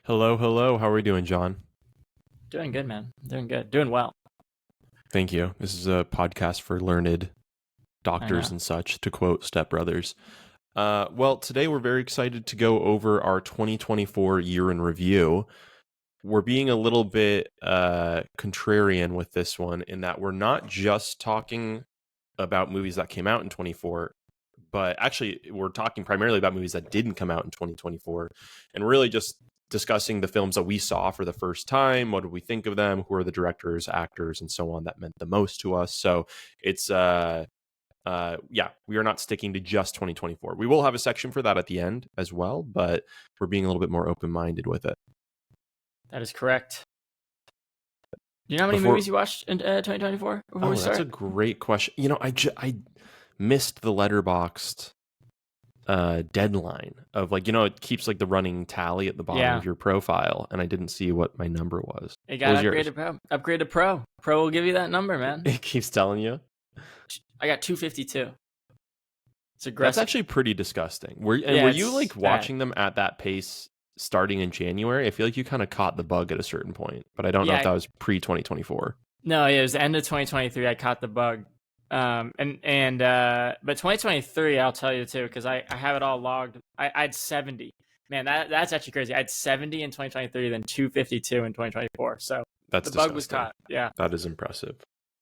Hello, hello. How are we doing, John? Doing good, man. Doing good. Doing well. Thank you. This is a podcast for learned I doctors know. and such, to quote Step Brothers. Well, today we're very excited to go over our 2024 year in review. We're being a little bit contrarian with this one in that we're not just talking about movies that came out in 24, but actually we're talking primarily about movies that didn't come out in 2024 and really just discussing the films that we saw for the first time. What did we think of them? Who are the directors, actors, and so on that meant the most to us? So it's yeah, we are not sticking to just 2024. We will have a section for that at the end as well, but we're being a little bit more open-minded with it. That is correct. Do you know how many Before movies you watched in 2024 before we Oh, that's a start? great question. I missed the letterboxed deadline of, like, it keeps like the running tally at the bottom Yeah. of your profile, and I didn't see what my number was. It What got was yours? upgraded Pro. Upgrade to Pro. Pro will give you that number, man. It keeps telling you. I got 252. It's That's aggressive. actually pretty disgusting. Were Yeah, you it's like bad. watching them at that pace starting in January? I feel like you kind of caught the bug at a certain point, but I don't know if Yeah. that was pre 2024. No, yeah, it was the end of 2023. I caught the bug. But 2023, I'll tell you too, because I have it all logged. I had 70. Man, that's actually crazy. I had 70 in 2023, then 252 in 2024. So That's the bug was disgusting. caught. Yeah. That is impressive.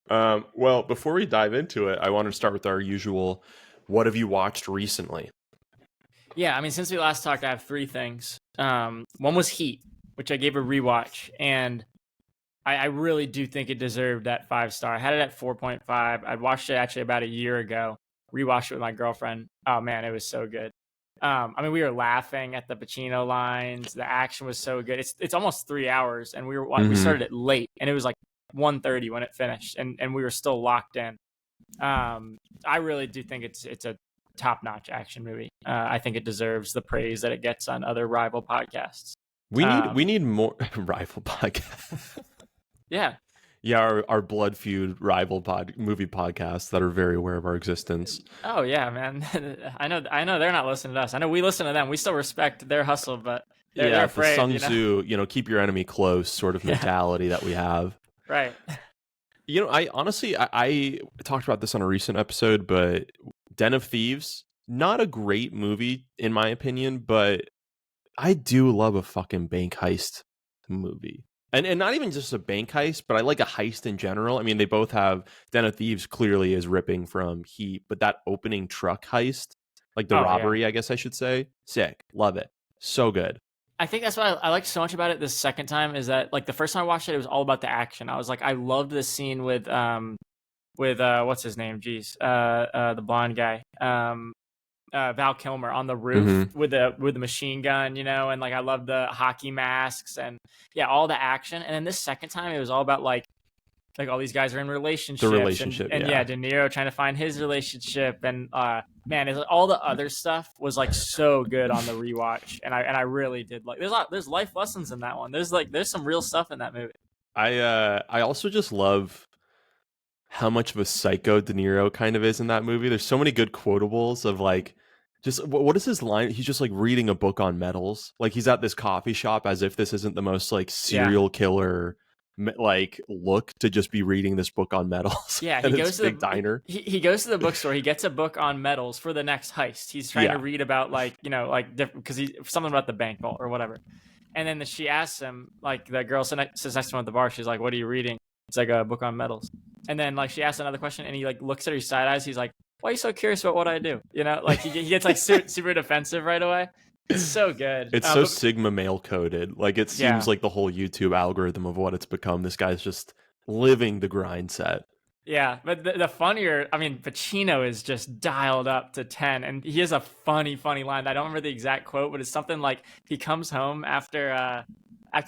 Well, before we dive into it, I want to start with our usual. What have you watched recently? Yeah, I mean, since we last talked, I have three things. One was Heat, which I gave a rewatch, and I really do think it deserved that 5 star. I had it at 4.5. I watched it actually about a year ago. Rewatched it with my girlfriend. Oh man, it was so good. I mean, we were laughing at the Pacino lines. The action was so good. It's almost 3 hours, and we Mm-hmm. started it late, and it was like 1:30 when it finished, and we were still locked in. I really do think it's a top notch action movie. I think it deserves the praise that it gets on other rival podcasts. We need more rival podcast. Yeah. Yeah, our blood feud rival movie podcasts that are very aware of our existence. Oh yeah, man. I know they're not listening to us. I know we listen to them. We still respect their hustle, but they're Yeah, the afraid, Sun Tzu, keep your enemy close sort of Yeah. mentality that we have. Right. I honestly, I talked about this on a recent episode, but Den of Thieves, not a great movie in my opinion, but I do love a fucking bank heist movie. And not even just a bank heist, but I like a heist in general. I mean, they both have Den of Thieves clearly is ripping from Heat, but that opening truck heist, like the Oh yeah. robbery, I guess I should say, sick. Love it. So good. I think that's what I liked so much about it this second time is that like the first time I watched it, it was all about the action. I was like, I loved the scene with what's his name? Jeez, the blonde guy. Val Kilmer on the roof Hmm. with the machine gun, and like I love the hockey masks and yeah, all the action. And then this second time, it was all about like all these guys are in The relationships relationship, and yeah, yeah. De Niro trying to find his relationship and man, all the other stuff was like so good on the rewatch, and I really did like. There's life lessons in that one. There's some real stuff in that movie. I also just love how much of a psycho De Niro kind of is in that movie. There's so many good quotables of like just what is his line? He's just like reading a book on metals. Like he's at this coffee shop as if this isn't the most like Yeah, serial killer like look to just be reading this book on metals yeah. at this big diner. He goes to the bookstore. He gets a book on metals for the next heist. He's trying to Yeah. read about like like different because he something about the bank vault or whatever. And then she asks him, like the girl sits next to him at the bar. She's like, "What are you reading?" It's like a book on metals. And then like she asks another question, and he like looks at her side eyes. He's like, "Why are you so curious about what I do?" Like he gets like super defensive right away. It's so good. It's so But Sigma male coded. Like it seems yeah, like the whole YouTube algorithm of what it's become. This guy's just living the grind set. yeah. But the funnier, I mean, Pacino is just dialed up to 10, and he has a funny line. I don't remember the exact quote, but it's something like he comes home after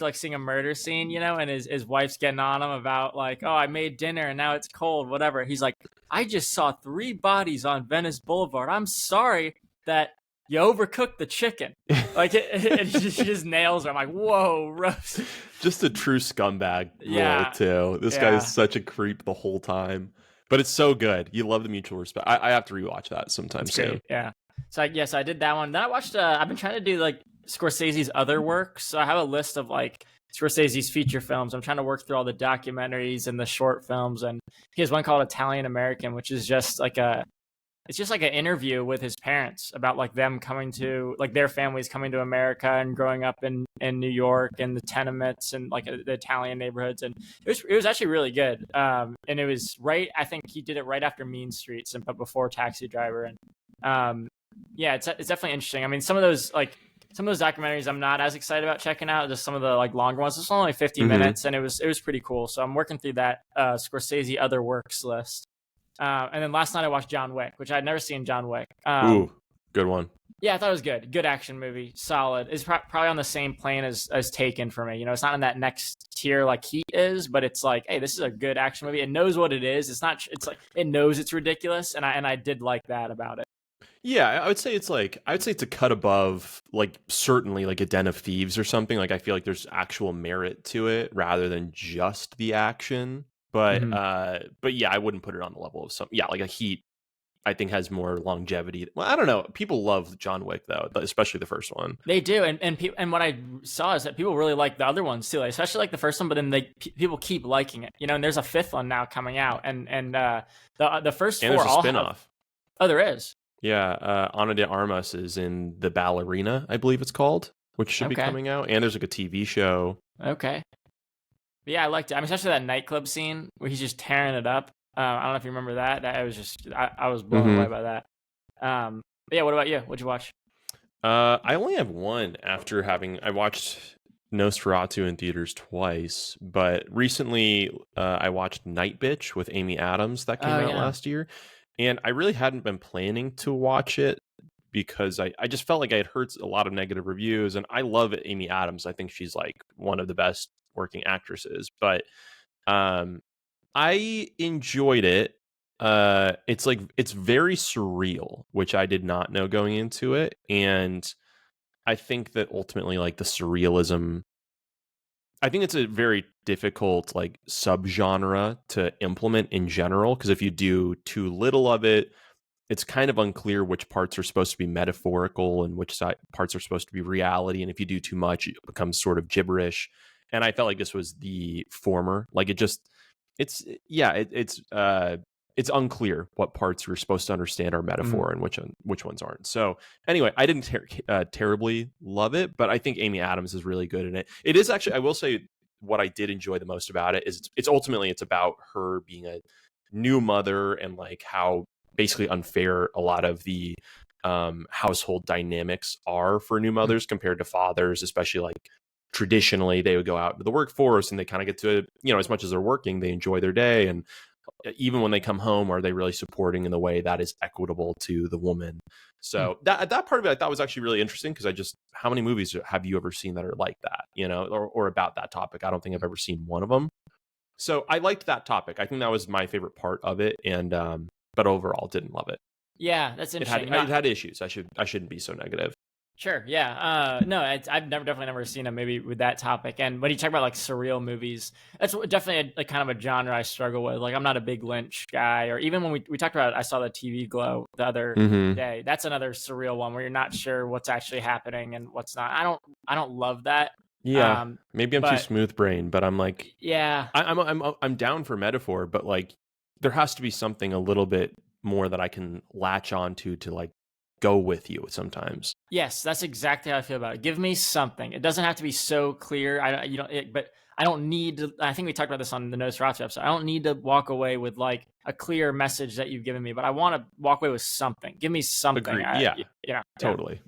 like seeing a murder scene, and his wife's getting on him about like, oh, I made dinner and now it's cold, whatever. He's like, I just saw 3 bodies on Venice Boulevard. I'm sorry that you overcooked the chicken. Like he just nails her. I'm like, whoa, roast. Just a true scumbag role Yeah, too. This guy is yeah, such a creep the whole time, but it's so good. You love the mutual respect. I have to rewatch that sometime it's soon. great. Yeah. So yes, I did that one. Then I watched. I've been trying to do like Scorsese's other works. So I have a list of like Scorsese's feature films. I'm trying to work through all the documentaries and the short films, and he has one called Italian American, which is just like it's just like an interview with his parents about like them coming to like their families coming to America and growing up in New York and the tenements and like the Italian neighborhoods, and it was actually really good. And it was right. I think he did it right after Mean Streets but before Taxi Driver, and yeah, it's definitely interesting. I mean, some of those documentaries I'm not as excited about checking out. Just some of the like longer ones. It's only 50 minutes, and it was pretty cool. So I'm working through that Scorsese other works list. And then last night I watched John Wick, which I'd never seen John Wick. Ooh, good one. Yeah, I thought it was good. Good action movie, solid. It's probably on the same plane as Taken for me. You know, it's not in that next tier like Heat is, but it's like, hey, this is a good action movie. It knows what it is. It's not. It's like it knows it's ridiculous, and I did like that about it. Yeah, I would say it's a cut above like certainly like a Den of Thieves or something. Like I feel like there's actual merit to it rather than just the action. But yeah, I wouldn't put it on the level of like a Heat. I think has more longevity. Well, I don't know. People love John Wick though, especially the first one. They do, and what I saw is that people really like the other ones too, like, especially like the first one. But then people keep liking it, you know. And there's a fifth one now coming out, and the first and four there's a all spinoff. Oh, there is. Yeah, Ana de Armas is in The Ballerina, I believe it's called, which should be coming out. And there's like a TV show. Okay. But yeah, I liked it. I mean, especially that nightclub scene where he's just tearing it up. I don't know if you remember that. That was just I was blown away by that. But yeah, what about you? What'd you watch? I only have one after I watched Nosferatu in theaters twice, but recently I watched Night Bitch with Amy Adams that came out last year, and I really hadn't been planning to watch it because I just felt like I had heard a lot of negative reviews, and I love Amy Adams. I think she's like one of the best working actresses, but I enjoyed it. It's very surreal, which I did not know going into it, and I think that ultimately like the surrealism, I think it's a very difficult like subgenre to implement in general, because if you do too little of it, it's kind of unclear which parts are supposed to be metaphorical and which parts are supposed to be reality, and if you do too much it becomes sort of gibberish. And I felt like this was the former. Like it's unclear what parts you're supposed to understand are metaphor and which ones aren't. So anyway, I didn't terribly love it, but I think Amy Adams is really good in it. It is actually, I will say, what I did enjoy the most about it is it's ultimately about her being a new mother and like how basically unfair a lot of the household dynamics are for new mothers compared to fathers, especially like traditionally they would go out into the workforce and they kind of get to, you know, as much as they're working, they enjoy their day. And even when they come home, are they really supporting in the way that is equitable to the woman? So that part of it I thought was actually really interesting, because how many movies have you ever seen that are like that, you know, or about that topic? I don't think I've ever seen one of them. So I liked that topic. I think that was my favorite part of it. And but overall didn't love it. Yeah, that's interesting. It had issues. I shouldn't be so negative. Sure. Yeah. No, I've definitely never seen a movie with that topic. And when you talk about like surreal movies, that's definitely a kind of a genre I struggle with. Like I'm not a big Lynch guy, or even when we talked about, I saw the TV Glow the other day. That's another surreal one where you're not sure what's actually happening and what's not. I don't love that. Yeah. Maybe I'm too smooth brain, but I'm like, yeah, I'm down for metaphor, but like there has to be something a little bit more that I can latch onto to like go with you sometimes. Yes, that's exactly how I feel about it. Give me something. It doesn't have to be so clear. But I don't need to. I think we talked about this on the Nosferatu episode. I don't need to walk away with like a clear message that you've given me, but I want to walk away with something. Give me something. Yeah, totally.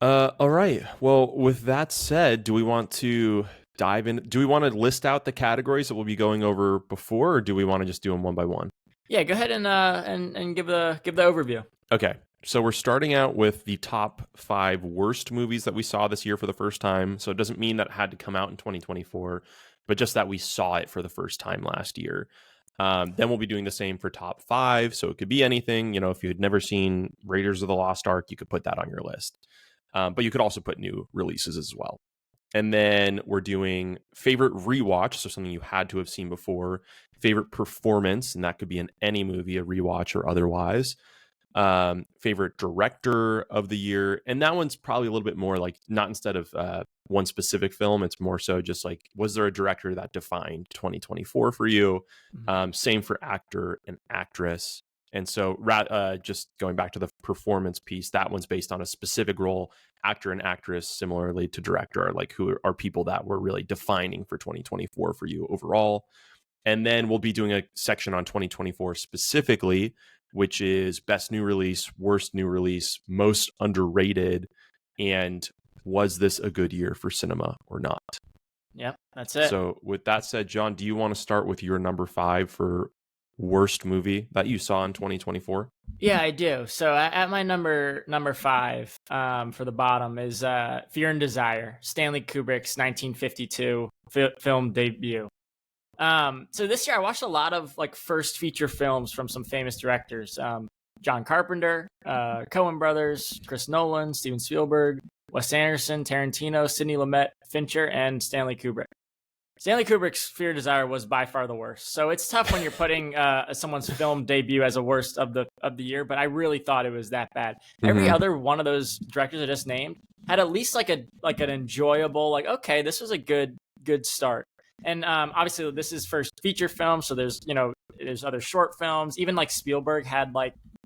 All right. Well, with that said, do we want to dive in? Do we want to list out the categories that we'll be going over before, or do we want to just do them one by one? Yeah, go ahead and give the overview. Okay, so we're starting out with the top 5 worst movies that we saw this year for the first time. So it doesn't mean that it had to come out in 2024, but just that we saw it for the first time last year. Then we'll be doing the same for top 5. So it could be anything. You know, if you had never seen Raiders of the Lost Ark, you could put that on your list. But you could also put new releases as well. And then we're doing favorite rewatch, so something you had to have seen before. Favorite performance, and that could be in any movie, a rewatch or otherwise. favorite director of the year, and that one's probably a little bit more like not instead of one specific film, it's more so just like, was there a director that defined 2024 for you? Same for actor and actress. And so just going back to the performance piece, that one's based on a specific role. Actor and actress, similarly to director, are like who are people that were really defining for 2024 for you overall. And then we'll be doing a section on 2024 specifically, which is best new release, worst new release, most underrated, and was this a good year for cinema or not? Yep, that's it. So with that said, John, do you want to start with your number 5 for worst movie that you saw in 2024? Yeah, I do. So at my number 5, for the bottom is Fear and Desire, Stanley Kubrick's 1952 film debut. So this year I watched a lot of like first feature films from some famous directors. John Carpenter, Coen Brothers, Chris Nolan, Steven Spielberg, Wes Anderson, Tarantino, Sidney Lumet, Fincher, and Stanley Kubrick. Stanley Kubrick's Fear and Desire was by far the worst. So it's tough when you're putting someone's film debut as a worst of the year, but I really thought it was that bad. Every other one of those directors I just named had at least like an enjoyable, like, okay, this was a good start. And obviously this is first feature film, so there's other short films. Even like Spielberg had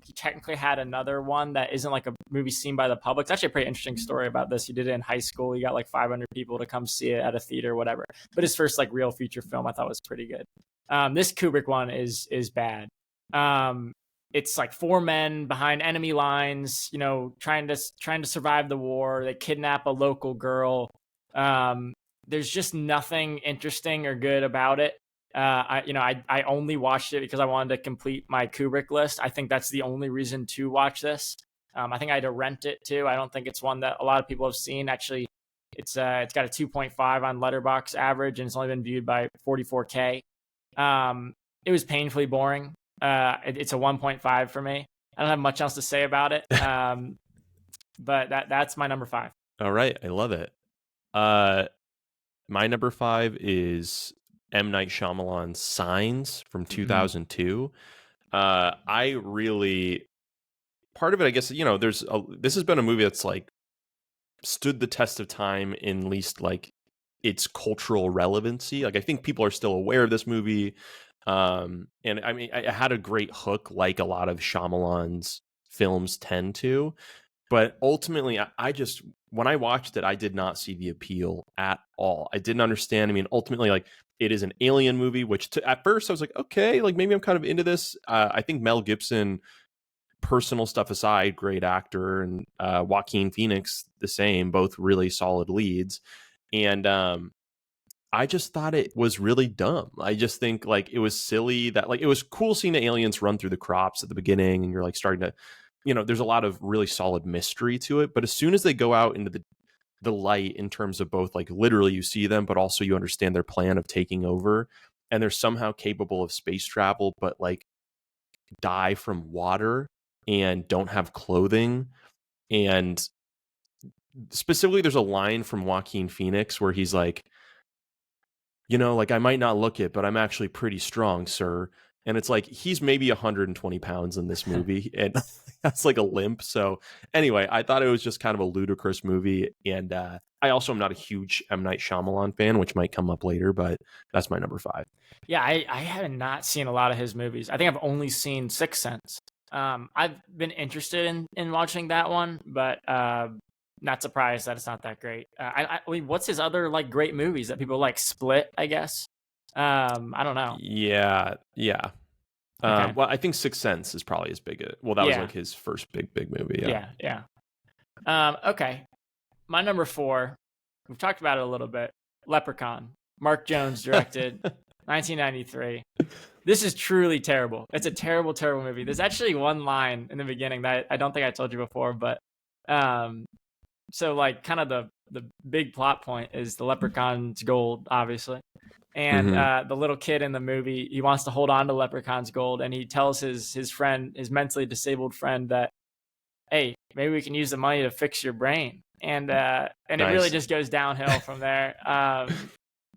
he technically had another one that isn't like a movie seen by the public. It's actually a pretty interesting story about this. He did it in high school. He got like 500 people to come see it at a theater or whatever. But his first like real feature film I thought was pretty good. This Kubrick one is bad. It's like 4 men behind enemy lines, trying to survive the war. They kidnap a local girl. There's just nothing interesting or good about it. I only watched it because I wanted to complete my Kubrick list. I think that's the only reason to watch this. I think I had to rent it too. I don't think it's one that a lot of people have seen. Actually, it's got a 2.5 on Letterboxd average, and it's only been viewed by 44K. It was painfully boring. It's a 1.5 for me. I don't have much else to say about it. But that's my number 5. All right, I love it. My number 5 is M. Night Shyamalan's Signs from 2002. I really, part of it, I guess, this has been a movie that's like stood the test of time in at least like its cultural relevancy. Like I think people are still aware of this movie. And I mean, I had a great hook like a lot of Shyamalan's films tend to. But ultimately, I just, when I watched it, I did not see the appeal at all. I didn't understand. I mean, ultimately, like, it is an alien movie, which at first I was like, okay, like maybe I'm kind of into this. I think Mel Gibson, personal stuff aside, great actor, and Joaquin Phoenix, the same, both really solid leads. And I just thought it was really dumb. I just think like it was silly that like it was cool seeing the aliens run through the crops at the beginning, and you're like starting to, there's a lot of really solid mystery to it. But as soon as they go out into the light in terms of both like literally you see them, but also you understand their plan of taking over, and they're somehow capable of space travel, but like die from water and don't have clothing. And specifically, there's a line from Joaquin Phoenix where he's like, like I might not look it, but I'm actually pretty strong, sir. And it's like he's maybe 120 pounds in this movie, and that's like a limp. So anyway, I thought it was just kind of a ludicrous movie. And I also am not a huge M. Night Shyamalan fan, which might come up later, but that's my number 5. Yeah, I have not seen a lot of his movies. I think I've only seen Sixth Sense. I've been interested in watching that one, but not surprised that it's not that great. I mean, what's his other like great movies that people like? Split, I guess. I don't know. Yeah. Okay. Well, I think Sixth Sense is probably his big. Well, that was like his first big movie. Yeah. Okay. My number 4. We've talked about it a little bit. Leprechaun. Mark Jones directed, 1993. This is truly terrible. It's a terrible, terrible movie. There's actually one line in the beginning that I don't think I told you before, but so like kind of the big plot point is the leprechaun's gold, obviously. And the little kid in the movie, he wants to hold on to leprechaun's gold, and he tells his friend, his mentally disabled friend, that, hey, maybe we can use the money to fix your brain. And nice. It really just goes downhill from there.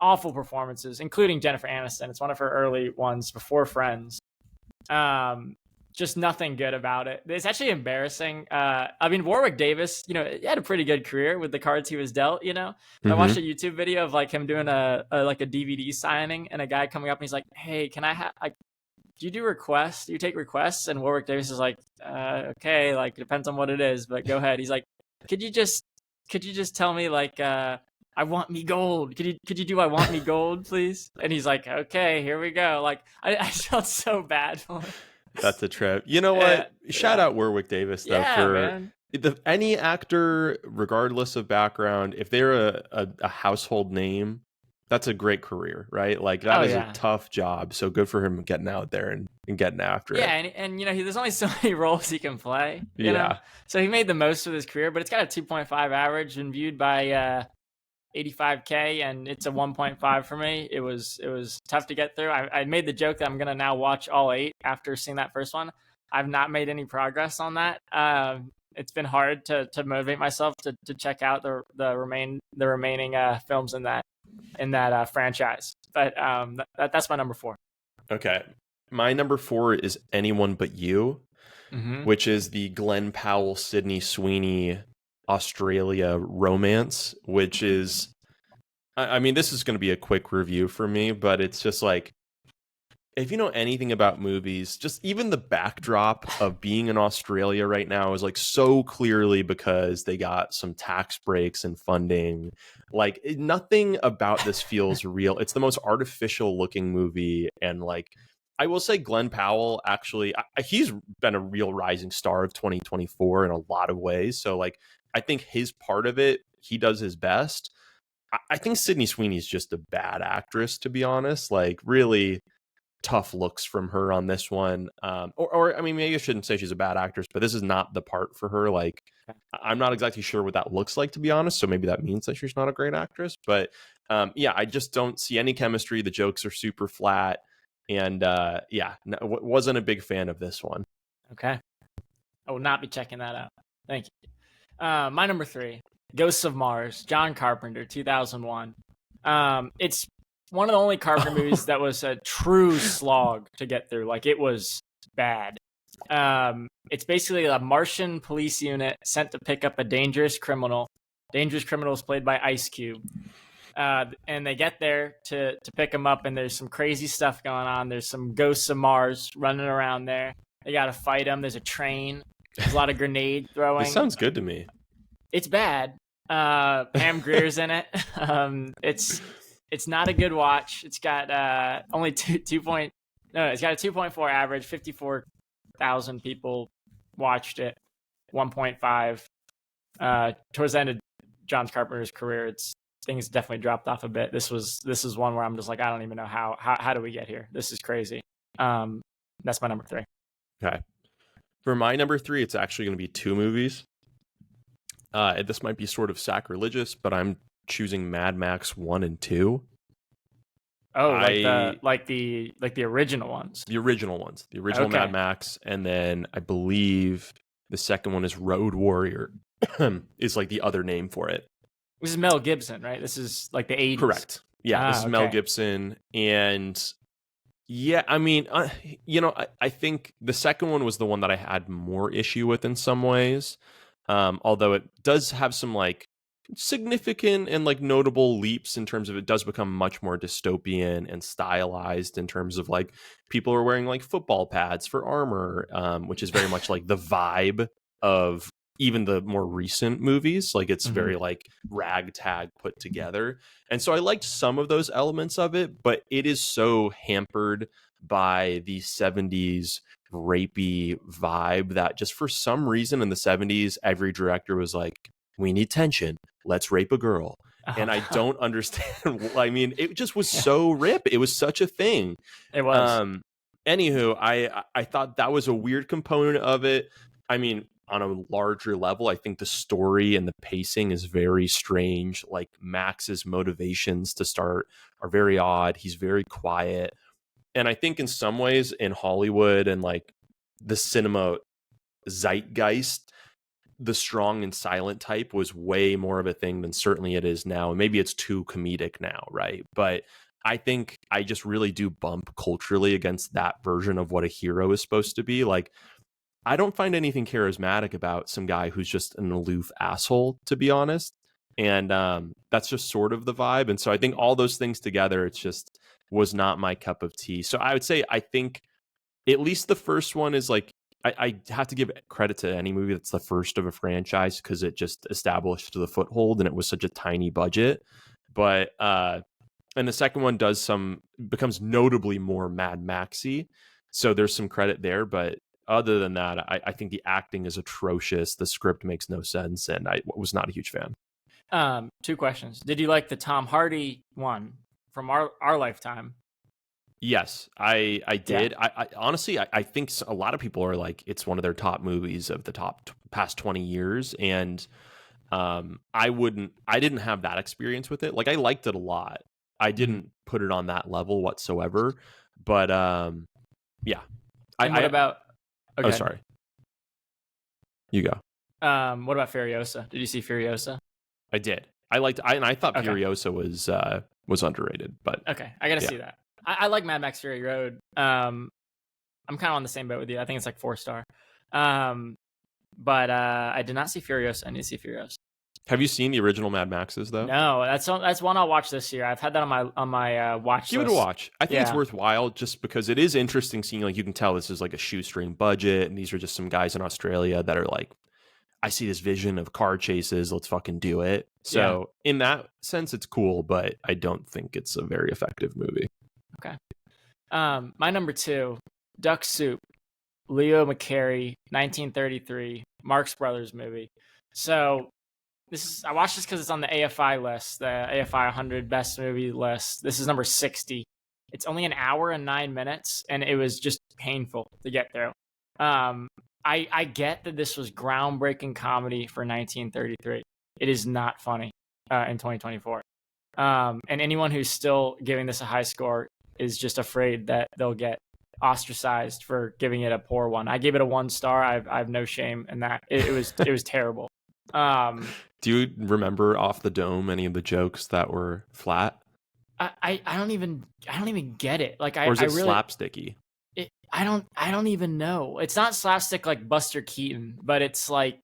Awful performances, including Jennifer Aniston. It's one of her early ones before Friends. just nothing good about it. It's actually embarrassing. I mean, Warwick Davis, he had a pretty good career with the cards he was dealt. I watched a YouTube video of like him doing a DVD signing, and a guy coming up and he's like, "Hey, can I have like, do you do requests? Do you take requests?" And Warwick Davis is like, "Okay, like depends on what it is, but go ahead." He's like, "Could you just tell me like, I want me gold. Could you do I want me gold, please?" And he's like, "Okay, here we go." Like I felt so bad for him. That's a trip. You know what? Shout out Warwick Davis though for any actor, regardless of background, if they're a household name, that's a great career, right? Like that is a tough job. So good for him getting out there and getting after it. Yeah, and there's only so many roles he can play. You know? So he made the most of his career, but it's got a 2.5 average and viewed by 85K, and it's a 1.5 for me. It was tough to get through. I made the joke that I'm gonna now watch all 8 after seeing that first one. I've not made any progress on that. It's been hard to motivate myself to check out the remaining films in that franchise. But that's my number 4. Okay, my number 4 is Anyone But You, which is the Glenn Powell, Sydney Sweeney Australia romance, which is, I mean, this is going to be a quick review for me, but it's just like, if you know anything about movies, just even the backdrop of being in Australia right now is like so clearly because they got some tax breaks and funding. Like nothing about this feels real. It's the most artificial looking movie. And like, I will say Glenn Powell, actually, he's been a real rising star of 2024 in a lot of ways. So like, I think his part of it, he does his best. I think Sydney Sweeney is just a bad actress, to be honest. Like really tough looks from her on this one. Or I mean, maybe I shouldn't say she's a bad actress, but this is not the part for her. Like, I'm not exactly sure what that looks like, to be honest. So maybe that means that she's not a great actress. But yeah, I just don't see any chemistry. The jokes are super flat. And wasn't a big fan of this one. Okay. I will not be checking that out. Thank you. My number 3, Ghosts of Mars, John Carpenter, 2001. It's one of the only Carpenter movies that was a true slog to get through. Like it was bad. It's basically a Martian police unit sent to pick up a dangerous criminal. Dangerous criminal is played by Ice Cube. And they get there to pick him up, and there's some crazy stuff going on. There's some ghosts of Mars running around there. They got to fight them. There's a train. There's a lot of grenade throwing. This sounds good to me. It's bad. Pam Grier's in it. It's not a good watch. It's got only it's got a 2.4 average. 54,000 people watched it. 1.5. Towards the end of John Carpenter's career, things definitely dropped off a bit. This is one where I'm just like, I don't even know how do we get here? This is crazy. That's my number 3. Okay. For my number 3, it's actually going to be 2 movies. This might be sort of sacrilegious, but I'm choosing Mad Max 1 and 2. Oh, like the original ones. The original ones. The original Mad Max, and then I believe the second one is Road Warrior. Is like the other name for it. This is Mel Gibson, right? This is like the 80s. Correct. Yeah, this is Mel Gibson. And yeah, I mean, I think the second one was the one that I had more issue with in some ways. Although it does have some like significant and like notable leaps in terms of it does become much more dystopian and stylized in terms of like people are wearing like football pads for armor, which is very much like the vibe of even the more recent movies. Like it's very like ragtag put together. And so I liked some of those elements of it, but it is so hampered by the 70s rapey vibe that just for some reason in the 70s, every director was like, we need tension. Let's rape a girl. And I don't understand. I mean, it just was so rip. It was such a thing. It was. Anywho, I thought that was a weird component of it. I mean, on a larger level, I think the story and the pacing is very strange. Like Max's motivations to start are very odd. He's very quiet. And I think in some ways in Hollywood and like the cinema zeitgeist, the strong and silent type was way more of a thing than certainly it is now. And maybe it's too comedic now, right? But I think I just really do bump culturally against that version of what a hero is supposed to be. Like, I don't find anything charismatic about some guy who's just an aloof asshole, to be honest. And that's just sort of the vibe. And so I think all those things together, it's just was not my cup of tea. So I would say I think at least the first one is like I have to give credit to any movie that's the first of a franchise because it just established the foothold and it was such a tiny budget. But and the second one becomes notably more Mad Maxy. So there's some credit there, but other than that, I think the acting is atrocious. The script makes no sense, and I was not a huge fan. 2 questions. Did you like the Tom Hardy one from our lifetime? Yes, I did. Yeah. I honestly, I think a lot of people are like, it's one of their top movies of the past 20 years. And I didn't have that experience with it. Like, I liked it a lot. I didn't put it on that level whatsoever. But yeah. And what about... Okay. Oh, sorry. You go. What about Furiosa? Did you see Furiosa? I did. I thought Furiosa was underrated, but okay, I gotta see that. I like Mad Max Fury Road. I'm kind of on the same boat with you. I think it's like 4-star. But I did not see Furiosa. I need to see Furiosa. Have you seen the original Mad Maxes though? No, that's one I'll watch this year. I've had that on my watch list. Give it a watch. I think it's worthwhile just because it is interesting seeing, like, you can tell this is like a shoestring budget, and these are just some guys in Australia that are like, I see this vision of car chases. Let's fucking do it. So in that sense, it's cool, but I don't think it's a very effective movie. Okay. My number 2, Duck Soup, Leo McCarey, 1933, Marx Brothers movie. So I watched this because it's on the AFI list, the AFI 100 best movie list. This is number 60. It's only an hour and 9 minutes, and it was just painful to get through. I get that this was groundbreaking comedy for 1933. It is not funny in 2024. And anyone who's still giving this a high score is just afraid that they'll get ostracized for giving it a poor one. I gave it a 1 star. I have no shame in that. It was terrible. Do you remember off the dome any of the jokes that were flat? I don't even get it. Like, or is it really, slapsticky? I don't even know. It's not slapstick like Buster Keaton, but it's like,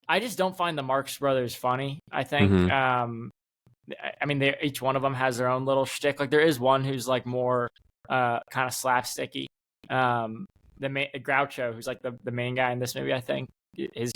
I just don't find the Marx Brothers funny. I think. Mm-hmm. I mean, each one of them has their own little shtick. Like, there is one who's like more kind of slapsticky. The Groucho, who's like the main guy in this movie, I think. It's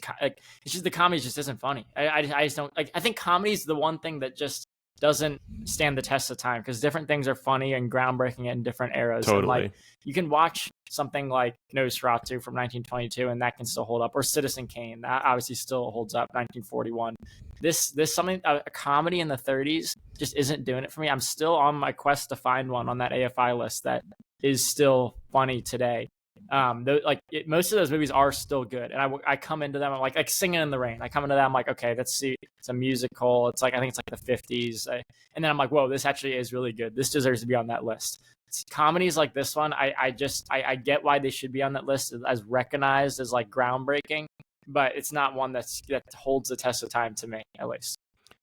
just the comedy just isn't funny. I just don't like. I think comedy is the one thing that just doesn't stand the test of time because different things are funny and groundbreaking in different eras. Totally. And, like, you can watch something like Nosferatu from 1922 and that can still hold up, or Citizen Kane, that obviously still holds up. 1941. This something, a comedy in the 30s just isn't doing it for me. I'm still on my quest to find one on that AFI list that is still funny today. Most of those movies are still good, and I come into them, I'm like Singing in the Rain. I come into them, I'm like, okay, let's see, it's a musical. It's like, I think it's like the 50s, and then I'm like, whoa, this actually is really good. This deserves to be on that list. Comedies like this one, I get why they should be on that list as recognized as like groundbreaking, but it's not one that holds the test of time to me, at least.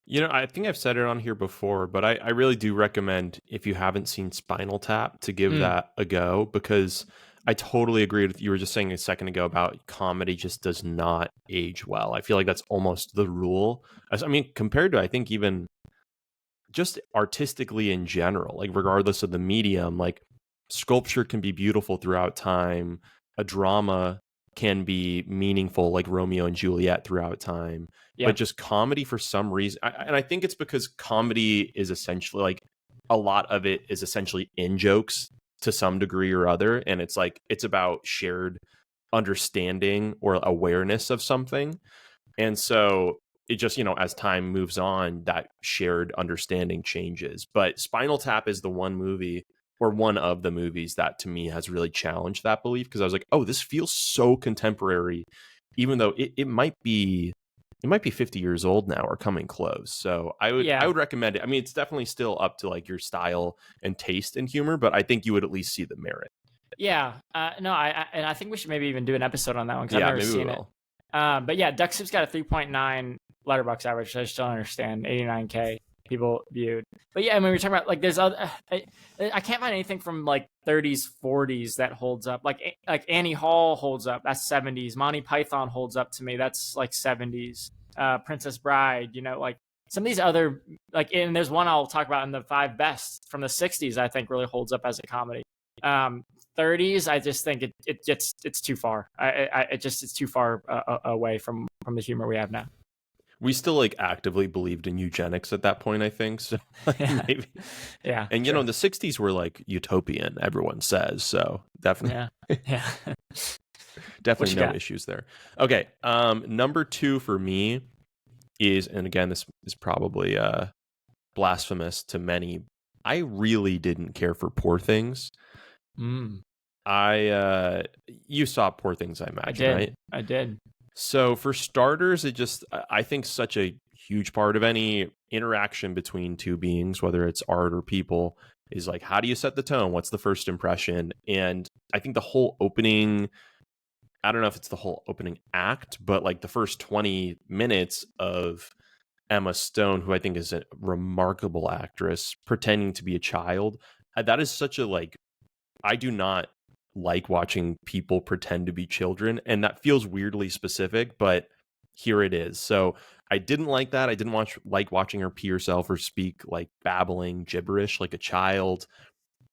You know, I think I've said it on here before, but I really do recommend, if you haven't seen Spinal Tap, to give that a go, because I totally agree with you were just saying a second ago about comedy just does not age well. I feel like that's almost the rule. I mean, compared to, I think, even just artistically in general, like regardless of the medium, like sculpture can be beautiful throughout time. A drama can be meaningful, like Romeo and Juliet, throughout time. Yeah. But just comedy, for some reason, and I think it's because comedy is essentially like, a lot of it is essentially in jokes to some degree or other, and it's like, it's about shared understanding or awareness of something. And so it just, as time moves on, that shared understanding changes. But Spinal Tap is the one movie, or one of the movies, that to me has really challenged that belief, because I was like, oh, this feels so contemporary, even though it might be 50 years old now or coming close. So I would recommend it. I mean, it's definitely still up to like your style and taste in humor, but I think you would at least see the merit. Yeah. No, I think we should maybe even do an episode on that one, because I've never seen it. But yeah, Duck Soup's got a 3.9 Letterboxd average. I just don't understand. 89K. people viewed. But yeah, I mean, we're talking about like there's other. I can't find anything from like 30s, 40s that holds up. Like Annie Hall holds up. That's 70s. Monty Python holds up to me. That's like 70s. Princess Bride. You know, like some of these other like, and there's one I'll talk about in the 5 best from the 60s. I think really holds up as a comedy. 30s, I just think it's too far. It's too far away from the humor we have now. We still like actively believed in eugenics at that point, I think. So Yeah. maybe. Yeah. And you know, the 60s were like utopian, everyone says. So definitely Yeah. definitely no got? issues there. Okay. Number 2 for me is, and again, this is probably blasphemous to many. I really didn't care for Poor Things. You saw Poor Things, I imagine, right? I did. So for starters, I think such a huge part of any interaction between two beings, whether it's art or people, is like, how do you set the tone? What's the first impression? And I think the whole opening, I don't know if it's the whole opening act, but like the first 20 minutes of Emma Stone, who I think is a remarkable actress, pretending to be a child, that is such a like, I do not like watching people pretend to be children, and that feels weirdly specific, but here it is. So I didn't like that. I didn't like watching her pee herself or speak like babbling gibberish like a child.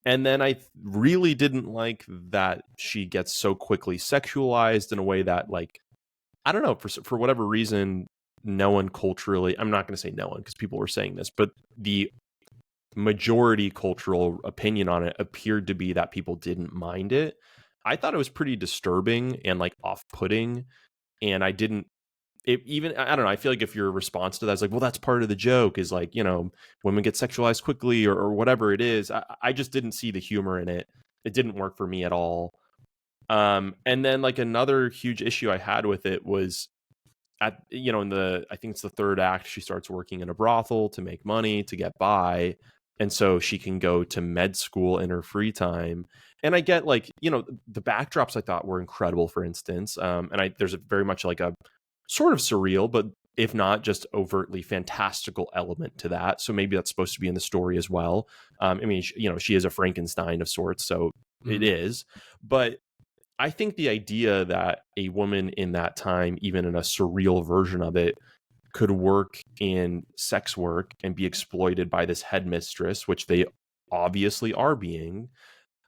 And then I really didn't like that she gets so quickly sexualized in a way that, like, I don't know, for whatever reason, no one culturally, I'm not going to say no one because people were saying this, but the majority cultural opinion on it appeared to be that people didn't mind it. I thought it was pretty disturbing and like off-putting, and I don't know, I feel like if your response to that is like, well, that's part of the joke, is like, you know, women get sexualized quickly or whatever it is, I just didn't see the humor in it. It didn't work for me at all. And then like another huge issue I had with it was I think it's the third act, she starts working in a brothel to make money to get by, and so she can go to med school in her free time. And I get, like, you know, the backdrops I thought were incredible, for instance, and there's a very much like a sort of surreal, but if not just overtly fantastical element to that, so maybe that's supposed to be in the story as well. I mean, she is a Frankenstein of sorts, so it is. But I think the idea that a woman in that time, even in a surreal version of it, could work in sex work and be exploited by this headmistress, which they obviously are being,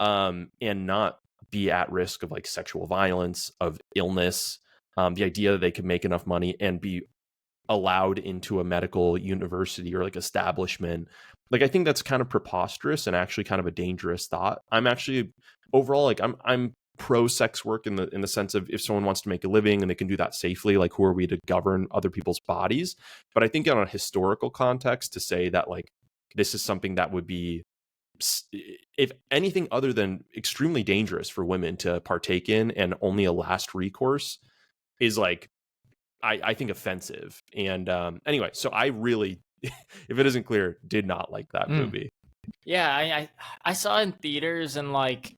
and not be at risk of like sexual violence, of illness, the idea that they could make enough money and be allowed into a medical university or like establishment, like, I think that's kind of preposterous and actually kind of a dangerous thought. I'm actually overall, like, I'm pro sex work in the sense of, if someone wants to make a living and they can do that safely, like, who are we to govern other people's bodies? But I think in a historical context, to say that like this is something that would be, if anything other than extremely dangerous for women to partake in and only a last recourse, is like, I think offensive. And anyway, so I really, if it isn't clear, did not like that movie. Yeah, I saw it in theaters, and like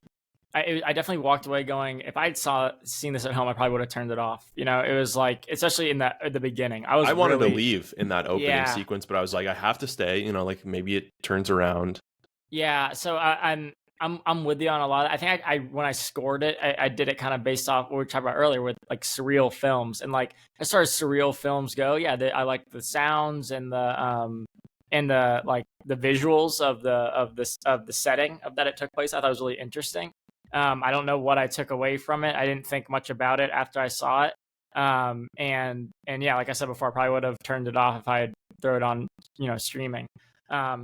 I definitely walked away going, if I'd seen this at home, I probably would have turned it off. You know, it was like, especially at the beginning, I wanted to leave in that opening sequence, but I was like, I have to stay. You know, like maybe it turns around. Yeah, so I'm with you on a lot. I think I when I scored it, I did it kind of based off what we talked about earlier with like surreal films, and like as far as surreal films go, yeah, I like the sounds and the like the visuals of the setting of that it took place. I thought it was really interesting. I don't know what I took away from it. I didn't think much about it after I saw it. And yeah, like I said before, I probably would have turned it off if I had thrown it on, streaming.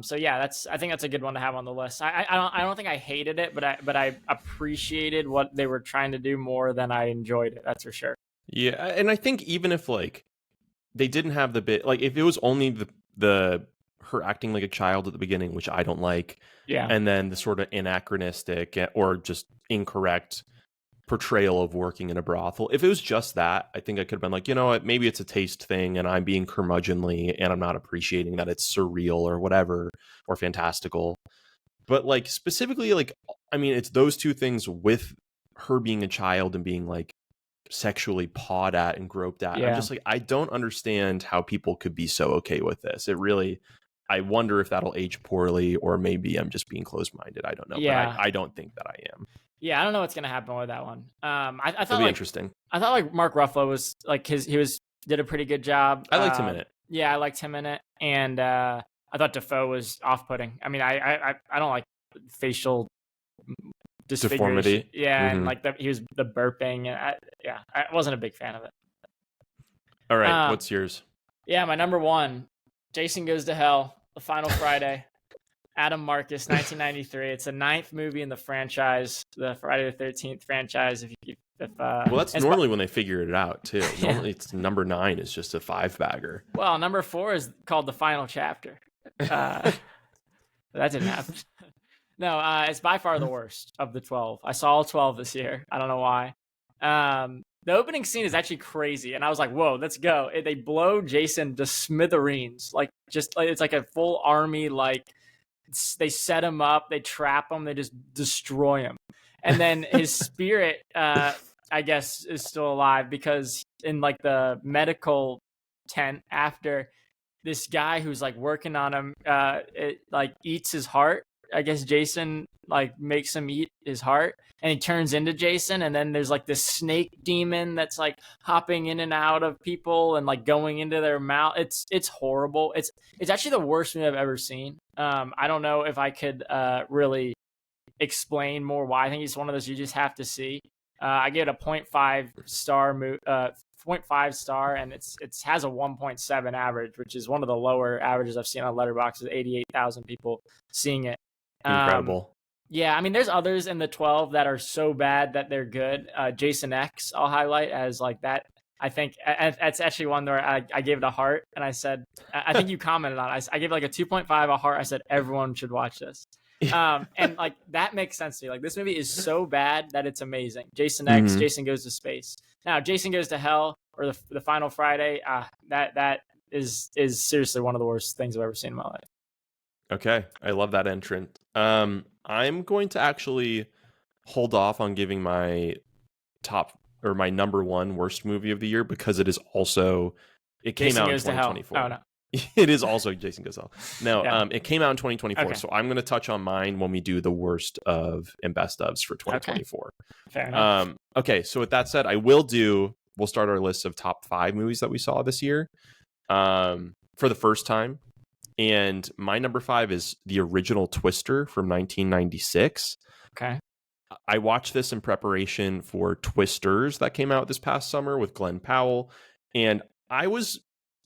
So yeah, I think that's a good one to have on the list. I don't think I hated it, but I appreciated what they were trying to do more than I enjoyed it. That's for sure. Yeah, and I think even if like they didn't have the bit, like if it was only the her acting like a child at the beginning, which I don't like, yeah, and then the sort of anachronistic or just incorrect portrayal of working in a brothel, if it was just that, I think I could have been like, you know what, maybe it's a taste thing and I'm being curmudgeonly and I'm not appreciating that it's surreal or whatever, or fantastical. But like specifically, like, I mean, it's those two things with her being a child and being like sexually pawed at and groped at. Yeah. I'm just like, I don't understand how people could be so okay with this. It really, I wonder if that'll age poorly, or maybe I'm just being closed-minded. I don't know, Yeah. but I don't think that I am. Yeah, I don't know what's gonna happen with that one. I It'll thought be like interesting. Mark Ruffalo was like did a pretty good job. I liked him in it. Yeah, I liked him in it, and I thought Defoe was off-putting. I mean, I don't like facial disfiguration. Deformity. Yeah, and like he was the burping, and I wasn't a big fan of it. All right, what's yours? Yeah, my number one, Jason Goes to Hell, The Final Friday. Adam Marcus, 1993. It's the 9th movie in the franchise, the Friday the 13th franchise. Well, that's normally when they figure it out too. Normally, it's number 9 is just a 5-bagger. Well, number 4 is called The Final Chapter. That didn't happen. No, it's by far the worst of the 12. I saw all 12 this year. I don't know why. The opening scene is actually crazy, and I was like, "Whoa, let's go!" They blow Jason to smithereens, it's like a full army. Like they set him up, they trap him, they just destroy him, and then his spirit, I guess, is still alive because in like the medical tent after, this guy who's like working on him, it like eats his heart. I guess Jason like makes him eat his heart, and he turns into Jason. And then there's like this snake demon that's like hopping in and out of people and like going into their mouth. It's horrible. It's actually the worst movie I've ever seen. I don't know if I could really explain more why. I think it's one of those you just have to see. I gave it a 0.5 star 0.5 star, and it has a 1.7 average, which is one of the lower averages I've seen on Letterboxd, with 88,000 people seeing it. Incredible. Yeah, I mean, there's others in the 12 that are so bad that they're good. Jason X, I'll highlight as like that. I think that's actually one where I gave it a heart, and I said, I think you commented on it. I gave it like a 2.5, a heart. I said, everyone should watch this. And like that makes sense to me. Like this movie is so bad that it's amazing. Jason X, Jason Goes to Space. Now, Jason Goes to Hell or the Final Friday, that is seriously one of the worst things I've ever seen in my life. Okay, I love that entrant. I'm going to actually hold off on giving my top or my number 1 worst movie of the year because it came Jason out in Goes to 2024. Hell. Oh no. It is also Jason Goes to Hell. No, Yeah. It came out in 2024, Okay. so I'm going to touch on mine when we do the worst of and best ofs for 2024. Fair enough. Okay, so with that said, we'll start our list of top 5 movies that we saw this year for the first time. And my number 5 is the original Twister from 1996. Okay. I watched this in preparation for Twisters that came out this past summer with Glenn Powell, and I was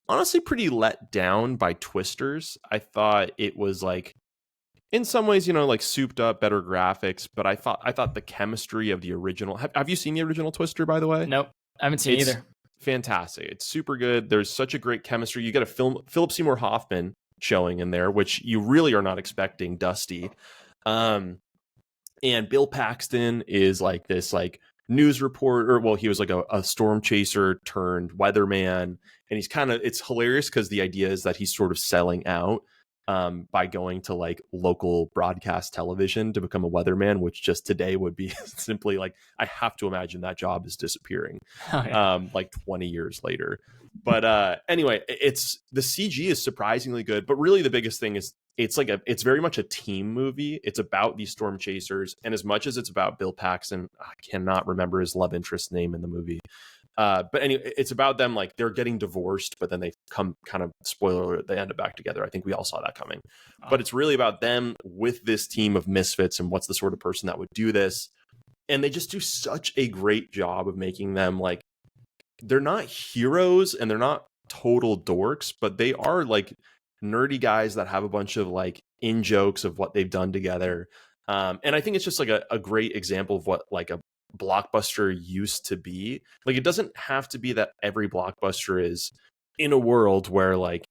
honestly pretty let down by Twisters. I thought it was like, in some ways, like souped up, better graphics, but I thought the chemistry of the original. Have you seen the original Twister, by the way? Nope, I haven't seen either. Fantastic. It's super good. There's such a great chemistry. You get a Philip Seymour Hoffman showing in there, which you really are not expecting. Dusty. And Bill Paxton is like this like news reporter. Well, he was like a storm chaser turned weatherman. And it's hilarious because the idea is that he's sort of selling out by going to like local broadcast television to become a weatherman, which just today would be simply like, I have to imagine that job is disappearing like 20 years later. But anyway, the CG is surprisingly good, but really the biggest thing is it's very much a team movie. It's about these storm chasers, and as much as it's about Bill Paxton, I cannot remember his love interest name in the movie. But anyway, it's about them like they're getting divorced, but then they come kind of spoiler alert, they end up back together. I think we all saw that coming. But it's really about them with this team of misfits and what's the sort of person that would do this. And they just do such a great job of making them like, they're not heroes and they're not total dorks, but they are like nerdy guys that have a bunch of like in jokes of what they've done together. And I think it's just like a great example of what like a blockbuster used to be. Like it doesn't have to be that every blockbuster is in a world where like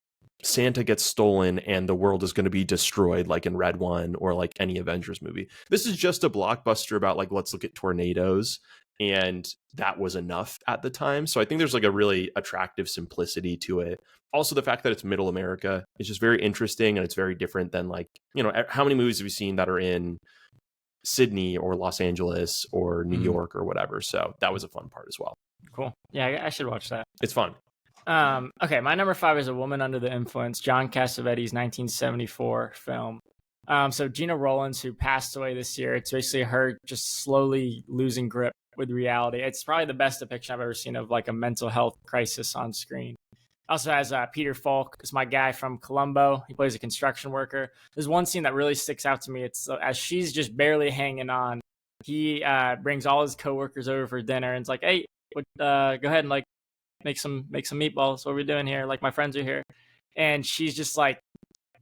Santa gets stolen and the world is going to be destroyed, like in Red One or like any Avengers movie. This is just a blockbuster about like, let's look at tornadoes. And that was enough at the time. So I think there's like a really attractive simplicity to it. Also, the fact that it's middle America is just very interesting, and it's very different than like, how many movies have you seen that are in Sydney or Los Angeles or New York or whatever. So that was a fun part as well. Cool. Yeah, I should watch that. It's fun. Okay, my number 5 is A Woman Under the Influence, John Cassavetes' 1974 film. So Gina Rollins, who passed away this year, it's basically her just slowly losing grip with reality. It's probably the best depiction I've ever seen of like a mental health crisis on screen. Also has Peter Falk, is my guy from Columbo. He plays a construction worker. There's one scene that really sticks out to me. It's as she's just barely hanging on, he brings all his coworkers over for dinner and it's like, hey, go ahead and like make some meatballs. What are we doing here? Like my friends are here, and she's just like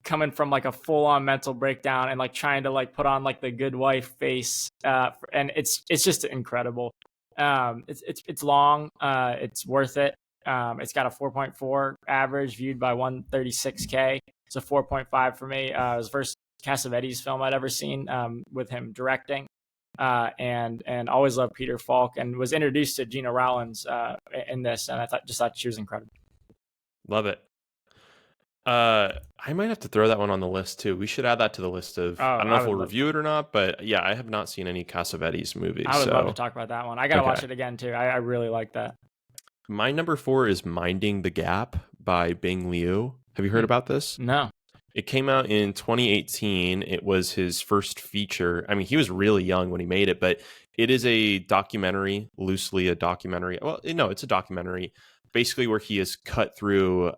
coming from like a full on mental breakdown and like trying to like put on like the good wife face. And it's just incredible. It's long. It's worth it. It's got a 4.4 average viewed by 136K. It's a 4.5 for me. It was the first Cassavetes film I'd ever seen with him directing. And always loved Peter Falk and was introduced to Gina Rollins in this, and I thought she was incredible. Love it. I might have to throw that one on the list too. We should add that to the list of. I don't know if we'll review it or not, but yeah, I have not seen any Cassavetes movies. I would love to talk about that one. I gotta watch it again too. I really like that. My number 4 is Minding the Gap by Bing Liu. Have you heard about this? No. It came out in 2018. It was his first feature. I mean, he was really young when he made it, but it is a documentary, loosely a documentary. Well, no, it's a documentary, basically where he has cut through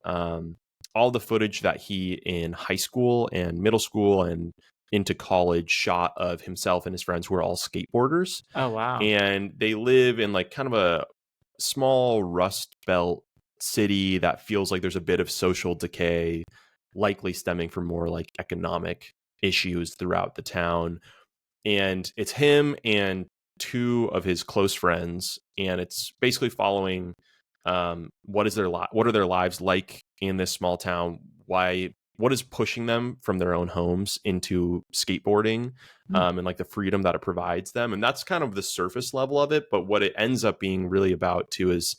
all the footage that he in high school and middle school and into college shot of himself and his friends who are all skateboarders. Oh, wow. And they live in like kind of a small Rust Belt city that feels like there's a bit of social decay, likely stemming from more like economic issues throughout the town. And it's him and 2 of his close friends, and it's basically following what are their lives like in this small town, what is pushing them from their own homes into skateboarding, and like the freedom that it provides them. And that's kind of the surface level of it, but what it ends up being really about too is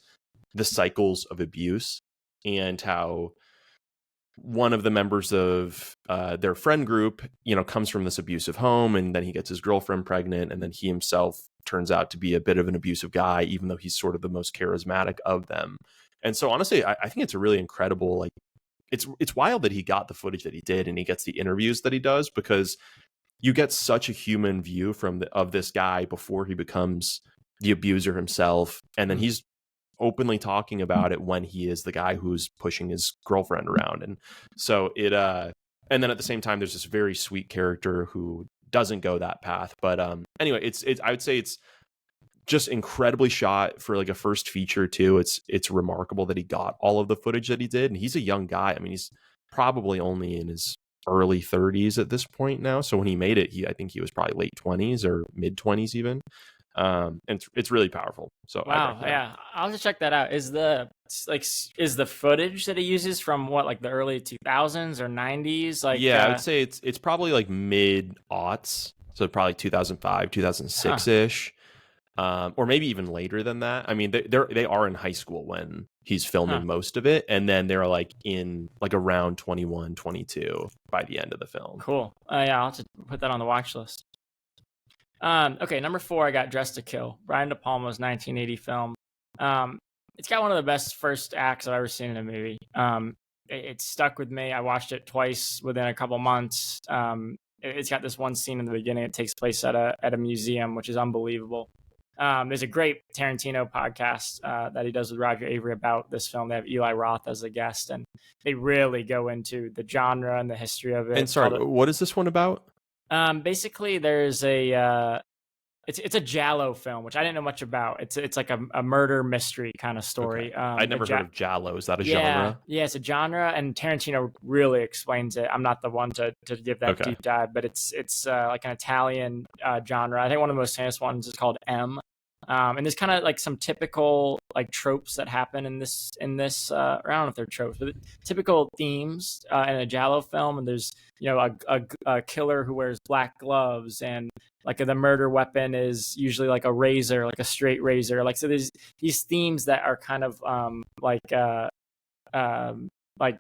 the cycles of abuse and how one of the members of their friend group, comes from this abusive home, and then he gets his girlfriend pregnant, and then he himself turns out to be a bit of an abusive guy, even though he's sort of the most charismatic of them. And so honestly, I think it's a really incredible, like, it's wild that he got the footage that he did and he gets the interviews that he does, because you get such a human view of this guy before he becomes the abuser himself. And then he's openly talking about it when he is the guy who's pushing his girlfriend around. And so and then at the same time, there's this very sweet character who doesn't go that path. But anyway, it's I would say it's just incredibly shot for like a first feature too. It's remarkable that he got all of the footage that he did, and he's a young guy. I mean, he's probably only in his early 30s at this point now. So when he made it, I think he was probably late 20s or mid 20s even. And it's really powerful. So wow, yeah, I'll have to check that out. Is the footage that he uses from what, like the early 2000s or 90s? Like, yeah, I would say it's probably like mid aughts, so probably 2005, 2006 ish. Or maybe even later than that. I mean, they are in high school when he's filming most of it, and then they're like in like around 21, 22 by the end of the film. Cool. Yeah, I'll have to put that on the watch list. Okay, number 4, I got Dressed to Kill, Brian De Palma's 1980 film. It's got one of the best first acts I've ever seen in a movie. It stuck with me. I watched it twice within a couple months. It's got this one scene in the beginning. It takes place at a museum, which is unbelievable. There's a great Tarantino podcast that he does with Roger Avery about this film. They have Eli Roth as a guest, and they really go into the genre and the history of it. And sorry, what is this one about? Basically, there's it's a Giallo film, which I didn't know much about. It's like a murder mystery kind of story. Okay. I never heard of Giallo. Is that a genre? Yeah, it's a genre, and Tarantino really explains it. I'm not the one to give that deep dive, but it's like an Italian genre. I think one of the most famous ones is called M. And there's kind of like some typical like tropes that happen in this I don't know if they're tropes, but typical themes in a Giallo film. And there's a killer who wears black gloves, and like the murder weapon is usually like a razor, like a straight razor. Like, so there's these themes that are kind of like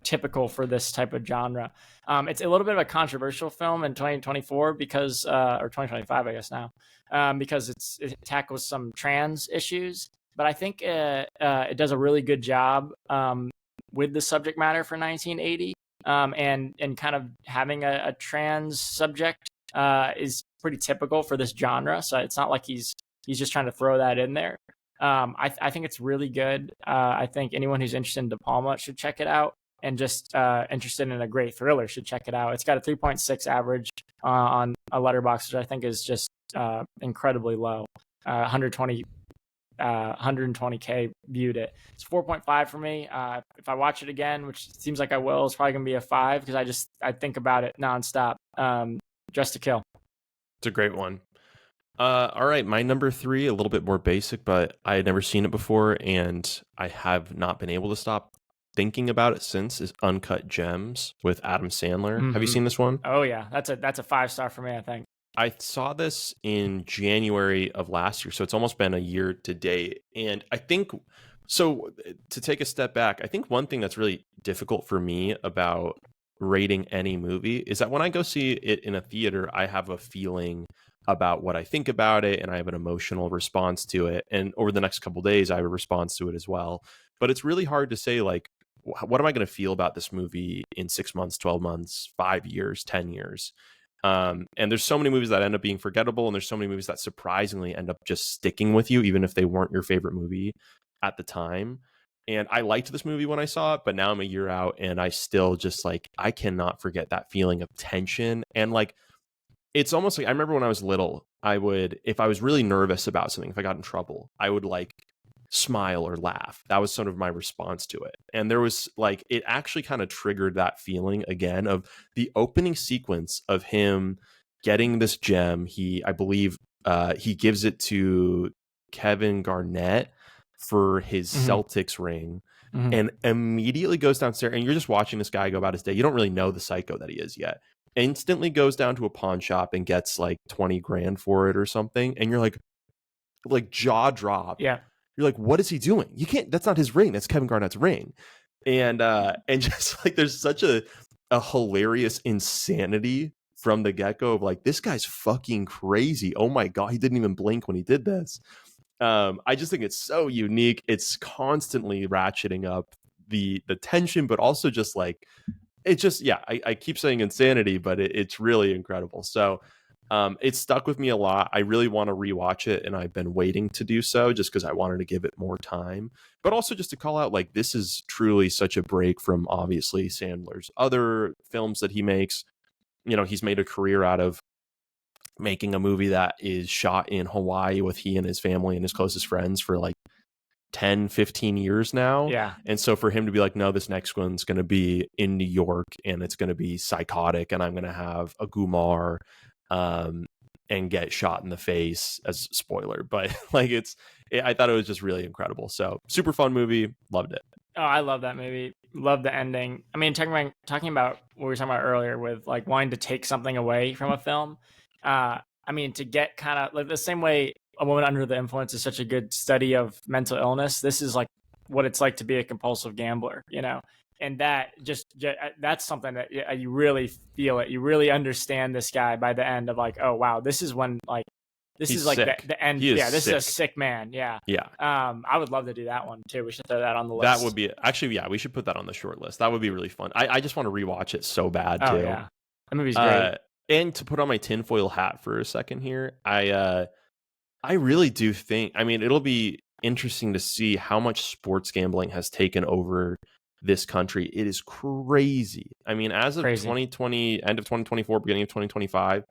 typical for this type of genre. It's a little bit of a controversial film in 2024 because or 2025, I guess now, because it tackles some trans issues. but I think it does a really good job with the subject matter for 1980, and kind of having a trans subject is pretty typical for this genre. So it's not like he's just trying to throw that in there. I think it's really good. I think anyone who's interested in De Palma should check it out, and just interested in a great thriller should check it out. It's got a 3.6 average on a Letterboxd, which I think is just incredibly low. 120k viewed it. It's 4.5 for me. If I watch it again, which seems like I will, it's probably gonna be a 5 because I think about it nonstop. Dressed to Kill. It's a great one. All right, my number 3, a little bit more basic, but I had never seen it before, and I have not been able to stop thinking about it since, is Uncut Gems with Adam Sandler. Have you seen this one? Oh yeah, that's a 5-star for me, I think. I saw this in January of last year, so it's almost been a year to date. And I think, so to take a step back, I think one thing that's really difficult for me about rating any movie is that when I go see it in a theater, I have a feeling about what I think about it, and I have an emotional response to it. And over the next couple of days, I have a response to it as well. But it's really hard to say, like, what am I going to feel about this movie in 6 months, 12 months, 5 years, 10 years? And there's so many movies that end up being forgettable, and there's so many movies that surprisingly end up just sticking with you, even if they weren't your favorite movie at the time. And I liked this movie when I saw it, but now I'm a year out, and I still just, like, I cannot forget that feeling of tension. And like, it's almost like, I remember when I was little, I would, if I was really nervous about something, if I got in trouble, I would like smile or laugh. That was sort of my response to it. And there was like, it actually kind of triggered that feeling again of the opening sequence of him getting this gem. I believe he gives it to Kevin Garnett for his Celtics ring, and immediately goes downstairs, and you're just watching this guy go about his day. You don't really know the psycho that he is yet. Instantly goes down to a pawn shop and gets like 20 grand for it or something. And you're like jaw drop. Yeah. You're like, what is he doing? You can't, that's not his ring. That's Kevin Garnett's ring. And just like, there's such a hilarious insanity from the get-go of like, this guy's fucking crazy. Oh my God, he didn't even blink when he did this. I just think it's so unique. It's constantly ratcheting up the tension, but also just like, it's just, yeah, I keep saying insanity, but it's really incredible. So it stuck with me a lot. I really want to rewatch it, and I've been waiting to do so just because I wanted to give it more time. But also just to call out, like, this is truly such a break from obviously Sandler's other films that he makes. You know, he's made a career out of making a movie that is shot in Hawaii with he and his family and his closest friends for like 10, 15 years now. Yeah. And so for him to be like, no, this next one's going to be in New York, and it's going to be psychotic, and I'm going to have a Gumar and get shot in the face, as a spoiler, but like I thought it was just really incredible. So super fun movie. Loved it. Oh, I love that movie. Love the ending. I mean, talking about what we were talking about earlier with like wanting to take something away from a film. I mean, to get kind of like the same way A Woman Under the Influence is such a good study of mental illness. This is like what it's like to be a compulsive gambler, you know? And that that's something that you really feel it. You really understand this guy by the end of like, oh, wow, this is when like, this He's is like sick. the end. He is Yeah, this sick. is a sick man. Yeah. Yeah. I would love to do that one too. We should throw that on the list. That would be actually, yeah, we should put that on the short list. That would be really fun. I just want to rewatch it so bad too. Oh yeah, that movie's great. And to put on my tinfoil hat for a second here, I really do think, I mean, it'll be interesting to see how much sports gambling has taken over this country. It is crazy. I mean, as of 2020, end of 2024, beginning of 2025,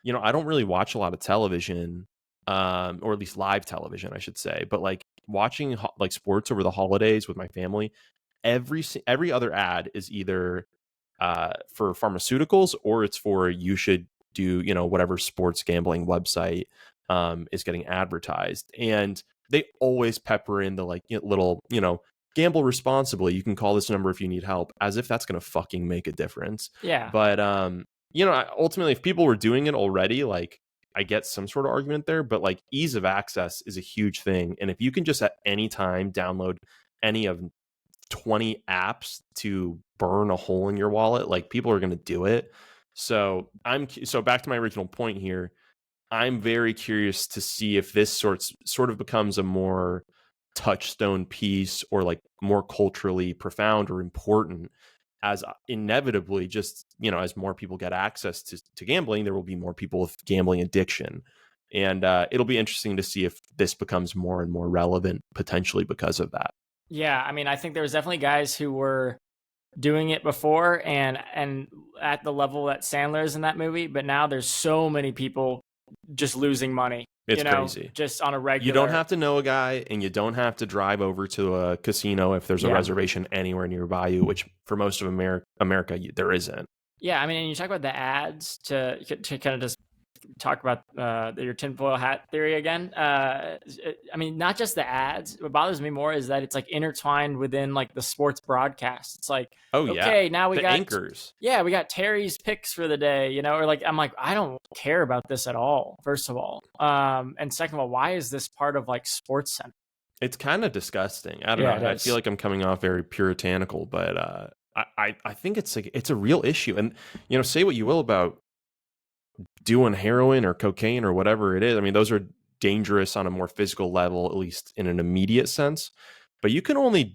you know, I don't really watch a lot of television, or at least live television, I should say. But like watching like sports over the holidays with my family, every other ad is either for pharmaceuticals, or it's for you should do, you know, whatever sports gambling website is getting advertised. And they always pepper in the like little, you know, gamble responsibly. You can call this number if you need help, as if that's going to fucking make a difference. Yeah. But, you know, ultimately, if people were doing it already, like, I get some sort of argument there, but like ease of access is a huge thing. And if you can just at any time download any of 20 apps to burn a hole in your wallet, like people are going to do it. So back to my original point here. I'm very curious to see if this sort of becomes a more touchstone piece or like more culturally profound or important, as inevitably just, as more people get access to gambling, there will be more people with gambling addiction. And it'll be interesting to see if this becomes more and more relevant potentially because of that. Yeah, I mean, I think there was definitely guys who were doing it before and at the level that Sandler is in that movie, but now there's so many people just losing money. It's crazy. Just on a regular. You don't have to know a guy, and you don't have to drive over to a casino if there's a reservation anywhere nearby you, which for most of America there isn't. Yeah, I mean, and you talk about the ads to kind of just talk about your tinfoil hat theory again. I mean, not just the ads. What bothers me more is that it's like intertwined within like the sports broadcast. It's like, okay, now we got anchors. Yeah, we got Terry's picks for the day, or like, I'm like, I don't care about this at all, first of all. And second of all, why is this part of like Sports Center? It's kind of disgusting. I don't know. I feel like I'm coming off very puritanical, but I think it's like, it's a real issue. And, say what you will about doing heroin or cocaine or whatever it is. I mean, those are dangerous on a more physical level, at least in an immediate sense. But you can only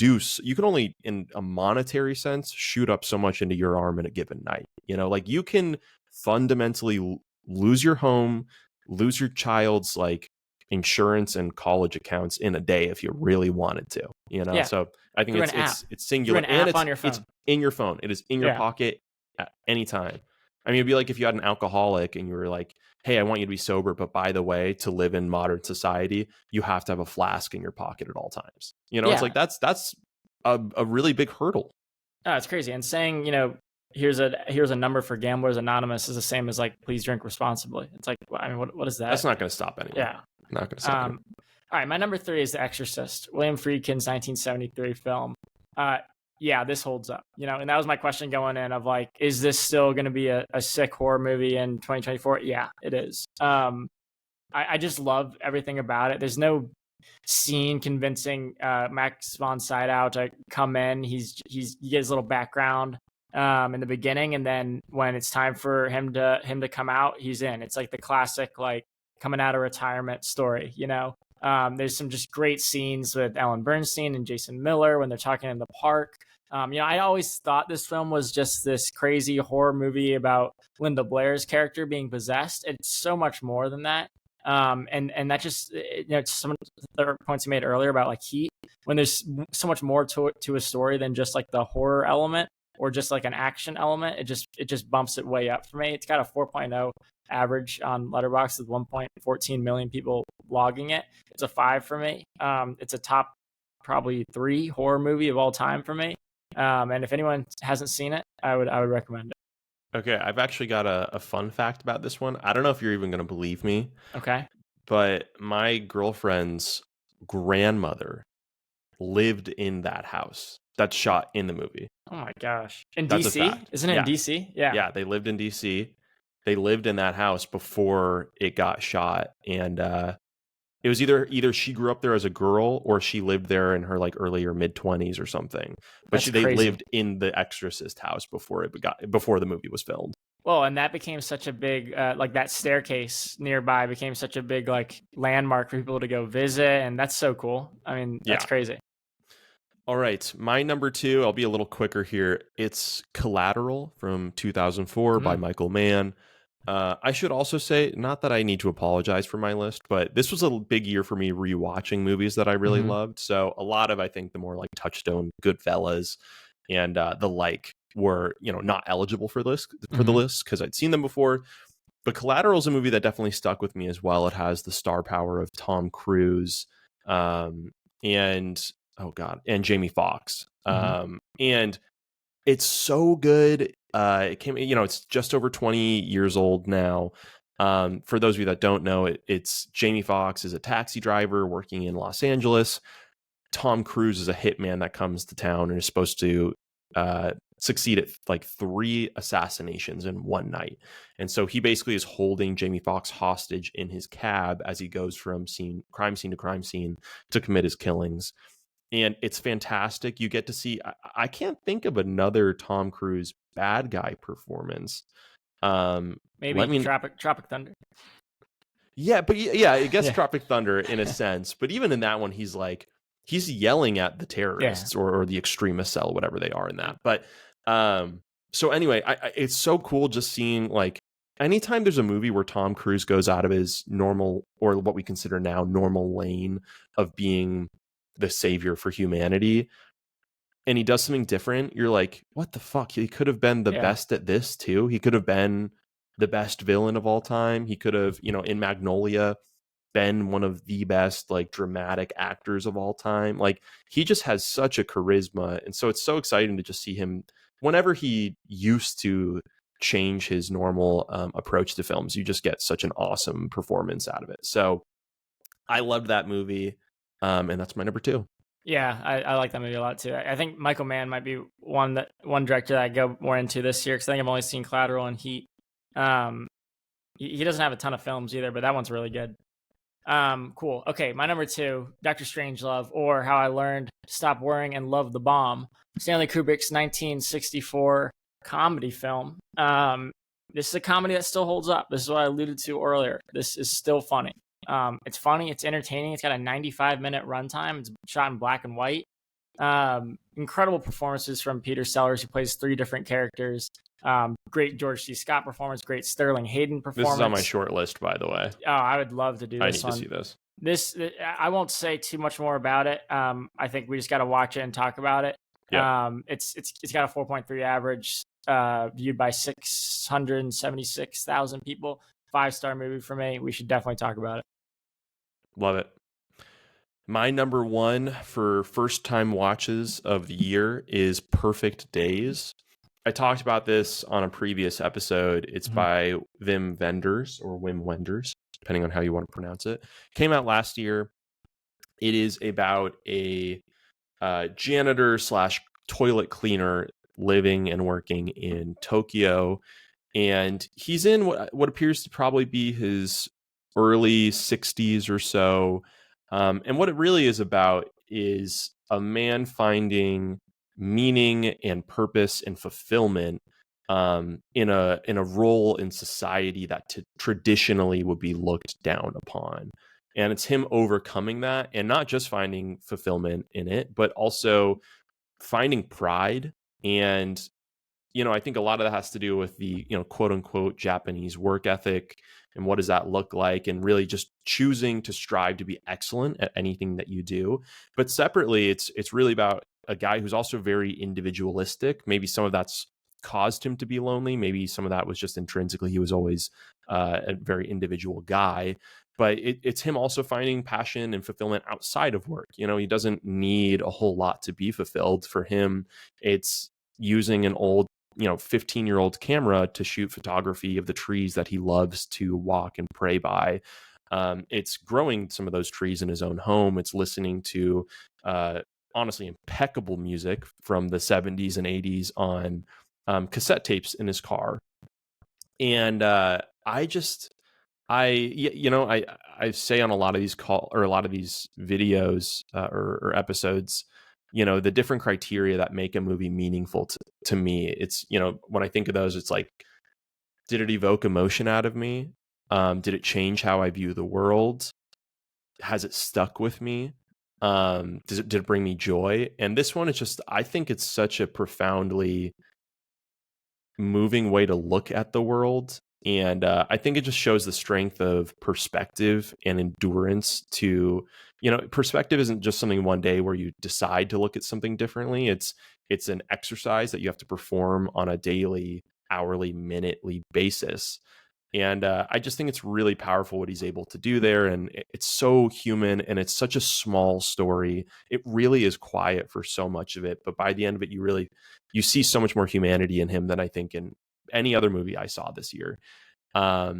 in a monetary sense shoot up so much into your arm in a given night. Like you can fundamentally lose your home, lose your child's like insurance and college accounts in a day if you really wanted to. Yeah. So I think it's singular and it's on your phone. It's in your phone. It is in your pocket at any time. I mean, it'd be like if you had an alcoholic and you were like, hey, I want you to be sober, but by the way, to live in modern society, you have to have a flask in your pocket at all times. It's like that's a really big hurdle. Oh, it's crazy. And saying, here's a number for Gamblers Anonymous is the same as like, please drink responsibly. It's like, I mean, what is that? That's not going to stop anyone. Yeah. Not going to stop anyone. All right, my number 3 is The Exorcist, William Friedkin's 1973 film. Yeah, this holds up, and that was my question going in of like, is this still going to be a sick horror movie in 2024? Yeah, it is. I just love everything about it. There's no scene convincing Max von Sydow to come in. You get his little background in the beginning, and then when it's time for him to come out, he's in. It's like the classic like coming out of retirement story, There's some just great scenes with Ellen Bernstein and Jason Miller when they're talking in the park. I always thought this film was just this crazy horror movie about Linda Blair's character being possessed. It's so much more than that. And that just, some of the points you made earlier about like Heat, when there's so much more to a story than just like the horror element or just like an action element, it just bumps it way up for me. It's got a 4.0 average on Letterboxd with 1.14 million people logging it. It's a 5 for me. It's a top probably 3 horror movie of all time for me. And if anyone hasn't seen it, I would recommend it. Okay, I've actually got a fun fact about this one. I don't know if you're even going to believe me. Okay. But my girlfriend's grandmother lived in that house that's shot in the movie. Oh my gosh. In DC? Isn't it in DC? Yeah. Yeah, they lived in DC. They lived in that house before it got shot. And it was either she grew up there as a girl or she lived there in her like early or mid 20s or something. But they lived in the Exorcist house before the movie was filmed. Well, and that became such a big like that staircase nearby became such a big like landmark for people to go visit, and that's so cool. I mean, that's crazy. All right, my number 2, I'll be a little quicker here. It's Collateral from 2004 by Michael Mann. I should also say, not that I need to apologize for my list, but this was a big year for me rewatching movies that I really loved. So a lot of, I think, the more like touchstone Goodfellas and the like were, not eligible for the list because I'd seen them before. But Collateral is a movie that definitely stuck with me as well. It has the star power of Tom Cruise and Jamie Foxx. And it's so good. It came, it's just over 20 years old now. For those of you that don't know, it's Jamie Foxx is a taxi driver working in Los Angeles. Tom Cruise is a hitman that comes to town and is supposed to succeed at like 3 assassinations in one night. And so he basically is holding Jamie Foxx hostage in his cab as he goes from crime scene to crime scene to commit his killings. And it's fantastic. You get to see, I can't think of another Tom Cruise bad guy performance. Maybe Tropic Thunder. Yeah, but I guess Tropic Thunder in a sense. But even in that one, he's like, he's yelling at the terrorists or the extremist cell, whatever they are in that. But so anyway, it's so cool just seeing like anytime there's a movie where Tom Cruise goes out of his normal, or what we consider now normal, lane of being the savior for humanity, and he does something different, you're like, what the fuck? He could have been the best at this too. He could have been the best villain of all time. He could have, in Magnolia, been one of the best like dramatic actors of all time. Like, he just has such a charisma, and so it's so exciting to just see him whenever he used to change his normal approach to films. You just get such an awesome performance out of it. So I loved that movie, and that's my number 2. Yeah, I like that movie a lot too. I think Michael Mann might be one director that I go more into this year, because I think I've only seen Collateral and Heat. He doesn't have a ton of films either, but that one's really good. Cool. Okay, my number 2, Dr. Strangelove, or How I Learned to Stop Worrying and Love the Bomb, Stanley Kubrick's 1964 comedy film. This is a comedy that still holds up. This is what I alluded to earlier. This is still funny. It's funny, it's entertaining. It's got a 95-minute runtime. It's shot in black and white. Incredible performances from Peter Sellers, who plays 3 different characters. Great George C. Scott performance, great Sterling Hayden performance. This is on my short list, by the way. Oh, I would love to do this. I need to see this. This, I won't say too much more about it. I think we just got to watch it and talk about it. Yeah. It's got a 4.3 average, viewed by 676,000 people. 5-star movie for me. We should definitely talk about it. Love it. My number 1 for first time watches of the year is Perfect Days. I talked about this on a previous episode. It's by Wim Wenders, depending on how you want to pronounce it. Came out last year. It is about a janitor / toilet cleaner living and working in Tokyo. And he's in what appears to probably be his early 60s or so. And what it really is about is a man finding meaning and purpose and fulfillment in a role in society that traditionally would be looked down upon. And it's him overcoming that, and not just finding fulfillment in it, but also finding pride. And I think a lot of that has to do with the quote unquote Japanese work ethic, and what does that look like, and really just choosing to strive to be excellent at anything that you do. But separately, it's really about a guy who's also very individualistic. Maybe some of that's caused him to be lonely. Maybe some of that was just intrinsically he was always a very individual guy. But it's him also finding passion and fulfillment outside of work. He doesn't need a whole lot to be fulfilled. For him, it's using an old 15-year-old camera to shoot photography of the trees that he loves to walk and pray by. It's growing some of those trees in his own home. It's listening to honestly impeccable music from the 70s and 80s on cassette tapes in his car. And I say on a lot of these videos or episodes, the different criteria that make a movie meaningful to me. It's, when I think of those, it's like, did it evoke emotion out of me? Did it change how I view the world? Has it stuck with me? Did it bring me joy? And this one is just, I think it's such a profoundly moving way to look at the world. And I think it just shows the strength of perspective and endurance to, perspective isn't just something one day where you decide to look at something differently. It's an exercise that you have to perform on a daily, hourly, minutely basis. And I just think it's really powerful what he's able to do there. And it's so human, and it's such a small story. It really is quiet for so much of it. But by the end of it, you see so much more humanity in him than I think in any other movie I saw this year. I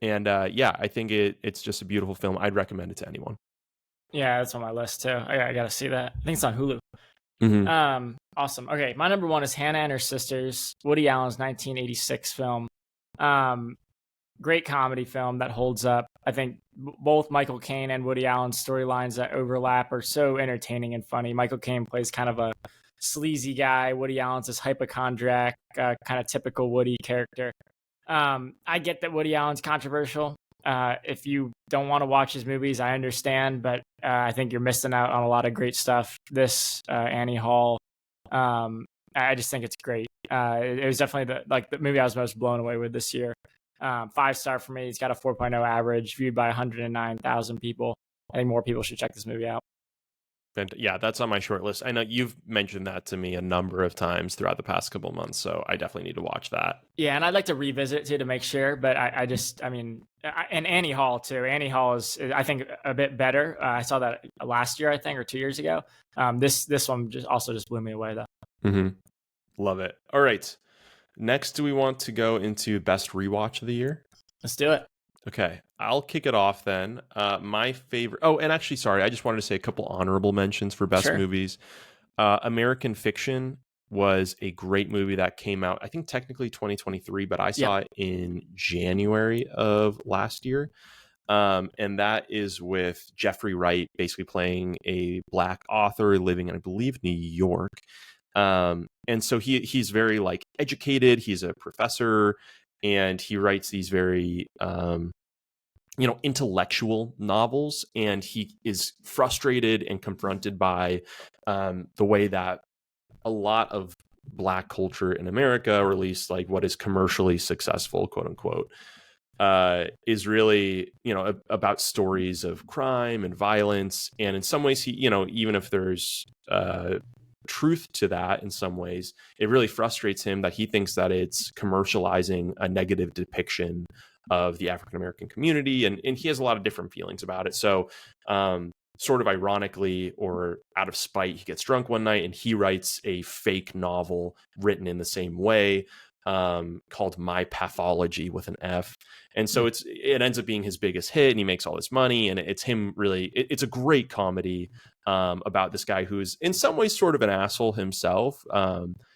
think it's just a beautiful film. I'd recommend it to anyone. Yeah, that's on my list too. I got to see that. I think it's on Hulu. Mm-hmm. Awesome. Okay, my number 1 is Hannah and Her Sisters, Woody Allen's 1986 film. Great comedy film that holds up. I think both Michael Caine and Woody Allen's storylines that overlap are so entertaining and funny. Michael Caine plays kind of a sleazy guy. Woody Allen's this hypochondriac, kind of typical Woody character. I get that Woody Allen's controversial. If you don't want to watch his movies, I understand, but I think you're missing out on a lot of great stuff. This Annie Hall, I just think it's great. It was definitely the movie I was most blown away with this year. 5-star for me. It's got a 4.0 average, viewed by 109,000 people. I think more people should check this movie out. And yeah, that's on my short list. I know you've mentioned that to me a number of times throughout the past couple of months, so I definitely need to watch that. Yeah, and I'd like to revisit it too to make sure, but and Annie Hall too. Annie Hall is, I think, a bit better. I saw that last year, I think, or 2 years ago. This one just blew me away though. Mm-hmm. Love it. All right. Next, do we want to go into best rewatch of the year? Let's do it. Okay, I'll kick it off then. My favorite. Oh, and actually, sorry, I just wanted to say a couple honorable mentions for best movies. American Fiction was a great movie that came out, I think technically 2023, but I saw it in January of last year. And that is with Jeffrey Wright basically playing a Black author living in, I believe, New York. And so he's very like educated. He's a professor, and he writes these very intellectual novels, and he is frustrated and confronted by the way that a lot of Black culture in America, or at least like what is commercially successful, quote unquote, is really about stories of crime and violence. And in some ways, he even if there's truth to that, in some ways it really frustrates him that he thinks that it's commercializing a negative depiction of the African American community, and he has a lot of different feelings about it. So sort of ironically, or out of spite, he gets drunk one night and he writes a fake novel written in the same way, called My Pathology with an F. And so it ends up being his biggest hit, and he makes all this money, and it's him really, it's a great comedy about this guy who's in some ways sort of an asshole himself.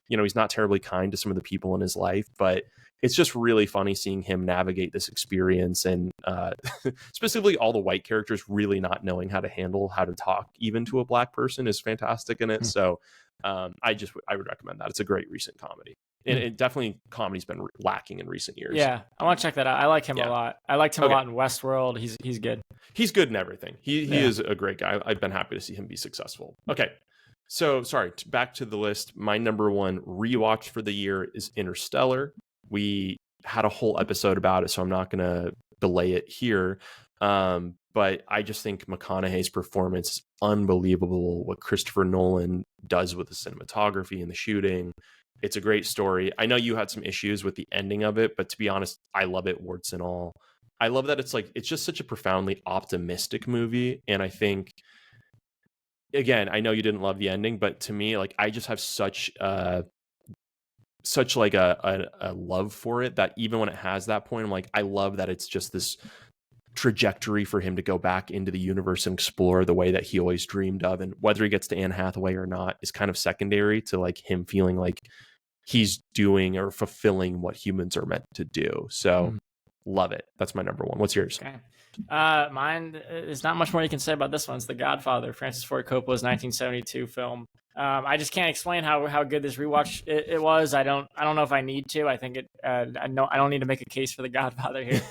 He's not terribly kind to some of the people in his life, but it's just really funny seeing him navigate this experience, and specifically all the white characters really not knowing how to talk even to a Black person is fantastic in it. So I would recommend that. It's a great recent comedy. And it definitely, comedy's been lacking in recent years. Yeah, I want to check that out. I like him a lot. I liked him a lot in Westworld. He's good. He's good in everything. He is a great guy. I've been happy to see him be successful. Okay, so sorry, back to the list. My number one rewatch for the year is Interstellar. We had a whole episode about it, so I'm not going to belay it here. But I just think McConaughey's performance is unbelievable. What Christopher Nolan does with the cinematography and the shooting. It's a great story. I know you had some issues with the ending of it, but to be honest, I love it, warts and all. I love that it's just such a profoundly optimistic movie. And I think, again, I know you didn't love the ending, but to me, like, I just have such like a love for it, that even when it has that point, I'm like, I love that it's just this trajectory for him to go back into the universe and explore the way that he always dreamed of. And whether he gets to Anne Hathaway or not is kind of secondary to like him feeling like he's doing or fulfilling what humans are meant to do. So love it. That's my number one. What's yours? Okay. Mine is not much more you can say about this one. It's The Godfather, Francis Ford Coppola's 1972 film. I just can't explain how good this rewatch it was. I don't know if I need to. I think I don't need to make a case for The Godfather here.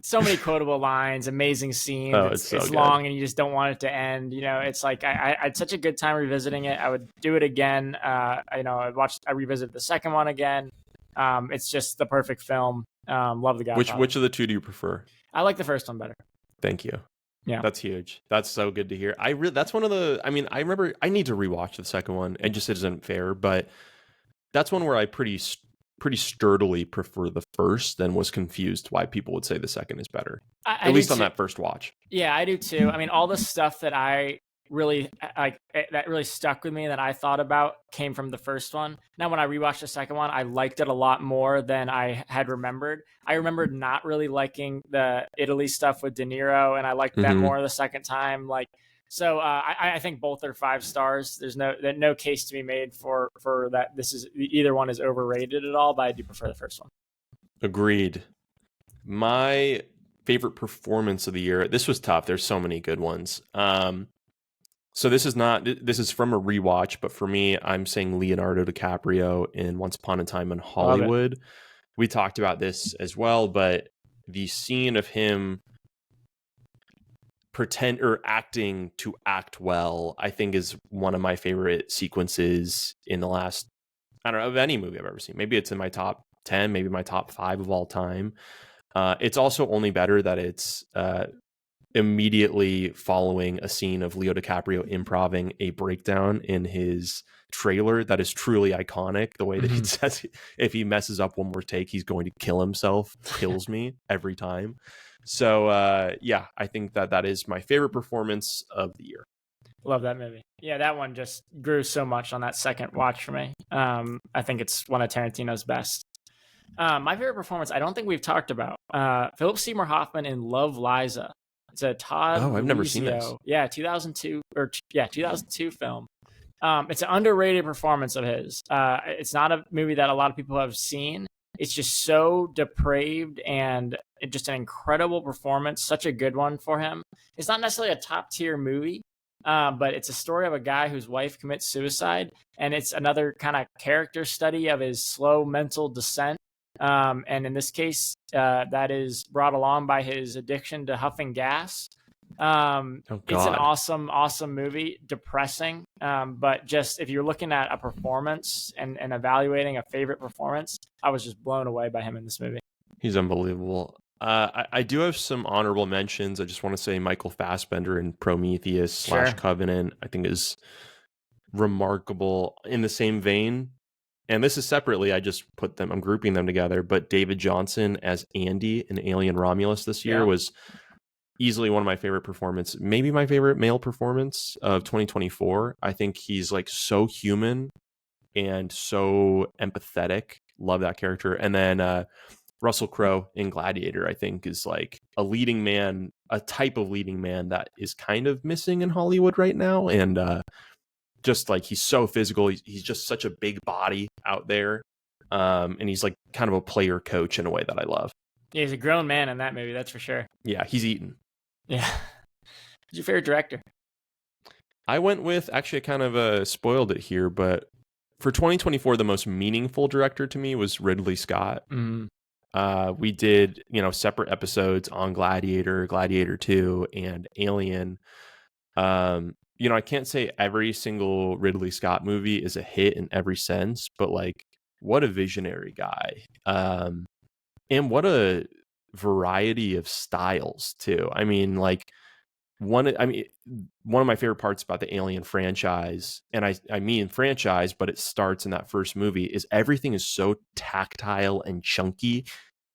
So many quotable lines, amazing scenes. It's long and you just don't want it to end. It's like I had such a good time revisiting it. I would do it again. I revisited the second one again. It's just the perfect film. Love The Godfather. Which of the two do you prefer? I like the first one better. Thank you. Yeah, that's huge. That's so good to hear. That's one of the. I mean, I remember I need to rewatch the second one. It just isn't fair, but that's one where I pretty sturdily prefer the first, and was confused why people would say the second is better. At least on that first watch. Yeah, I do too. I mean, all the stuff that I really like that really stuck with me that I thought about came from the first one. Now, when I rewatched the second one, I liked it a lot more than I had remembered. I remembered not really liking the Italy stuff with De Niro, and I liked that more the second time. So I think both are 5 stars. There's no case to be made for that. Either one is overrated at all, but I do prefer the first one. Agreed. My favorite performance of the year. This was tough. There's so many good ones. So this is from a rewatch, but for me, I'm saying Leonardo DiCaprio in Once Upon a Time in Hollywood. We talked about this as well, but the scene of him pretend or acting to act well, I think is one of my favorite sequences in the last, I don't know, of any movie I've ever seen. Maybe it's in my top 10, maybe my top 5 of all time. It's also only better that it's immediately following a scene of Leo DiCaprio improving a breakdown in his trailer that is truly iconic. The way that he says, if he messes up one more take, he's going to kill himself, kills me every time. So yeah, I think that is my favorite performance of the year. Love that movie. Yeah, that one just grew so much on that second watch for me. I think it's one of Tarantino's best. My favorite performance, I don't think we've talked about. Philip Seymour Hoffman in Love, Liza. It's a Todd. Oh, I've never seen this. Yeah, 2002 film. It's an underrated performance of his. It's not a movie that a lot of people have seen. It's just so depraved and just an incredible performance. Such a good one for him. It's not necessarily a top tier movie, but it's a story of a guy whose wife commits suicide, and it's another kind of character study of his slow mental descent. And in this case, that is brought along by his addiction to huffing gas. It's an awesome movie, depressing. But just if you're looking at a performance and evaluating a favorite performance, I was just blown away by him in this movie. He's unbelievable. I do have some honorable mentions. I just want to say Michael Fassbender in Prometheus / Covenant, I think is remarkable. In the same vein, and this is separately, I'm grouping them together, but David Johnson as Andy in Alien Romulus this year was easily one of my favorite performances, maybe my favorite male performance of 2024. I think he's like so human and so empathetic. Love that character. And then Russell Crowe in Gladiator, I think, is like a leading man, a type of leading man that is kind of missing in Hollywood right now. And just like he's so physical, he's just such a big body out there, and he's like kind of a player coach in a way that I love. Yeah, he's a grown man in that movie, that's for sure. Yeah, he's eaten. Yeah. Who's your favorite director? I went with, actually, I kind of spoiled it here, but for 2024, the most meaningful director to me was Ridley Scott. We did, separate episodes on Gladiator, Gladiator 2, and Alien. I can't say every single Ridley Scott movie is a hit in every sense, but like, what a visionary guy. And what a variety of styles too. I mean, like one of my favorite parts about the Alien franchise, and I mean franchise, but it starts in that first movie, is everything is so tactile and chunky,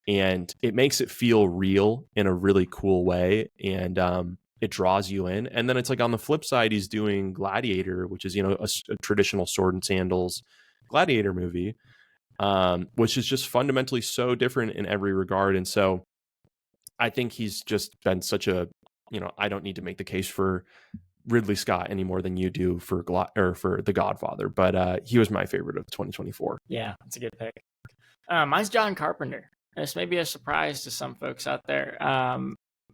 and it makes it feel real in a really cool way. And it draws you in. And then it's like on the flip side, he's doing Gladiator, which is, a traditional sword and sandals gladiator movie, which is just fundamentally so different in every regard. And so I think he's just been such a, I don't need to make the case for Ridley Scott any more than you do for for The Godfather, but he was my favorite of 2024. Yeah, that's a good pick. Mine's John Carpenter. This may be a surprise to some folks out there,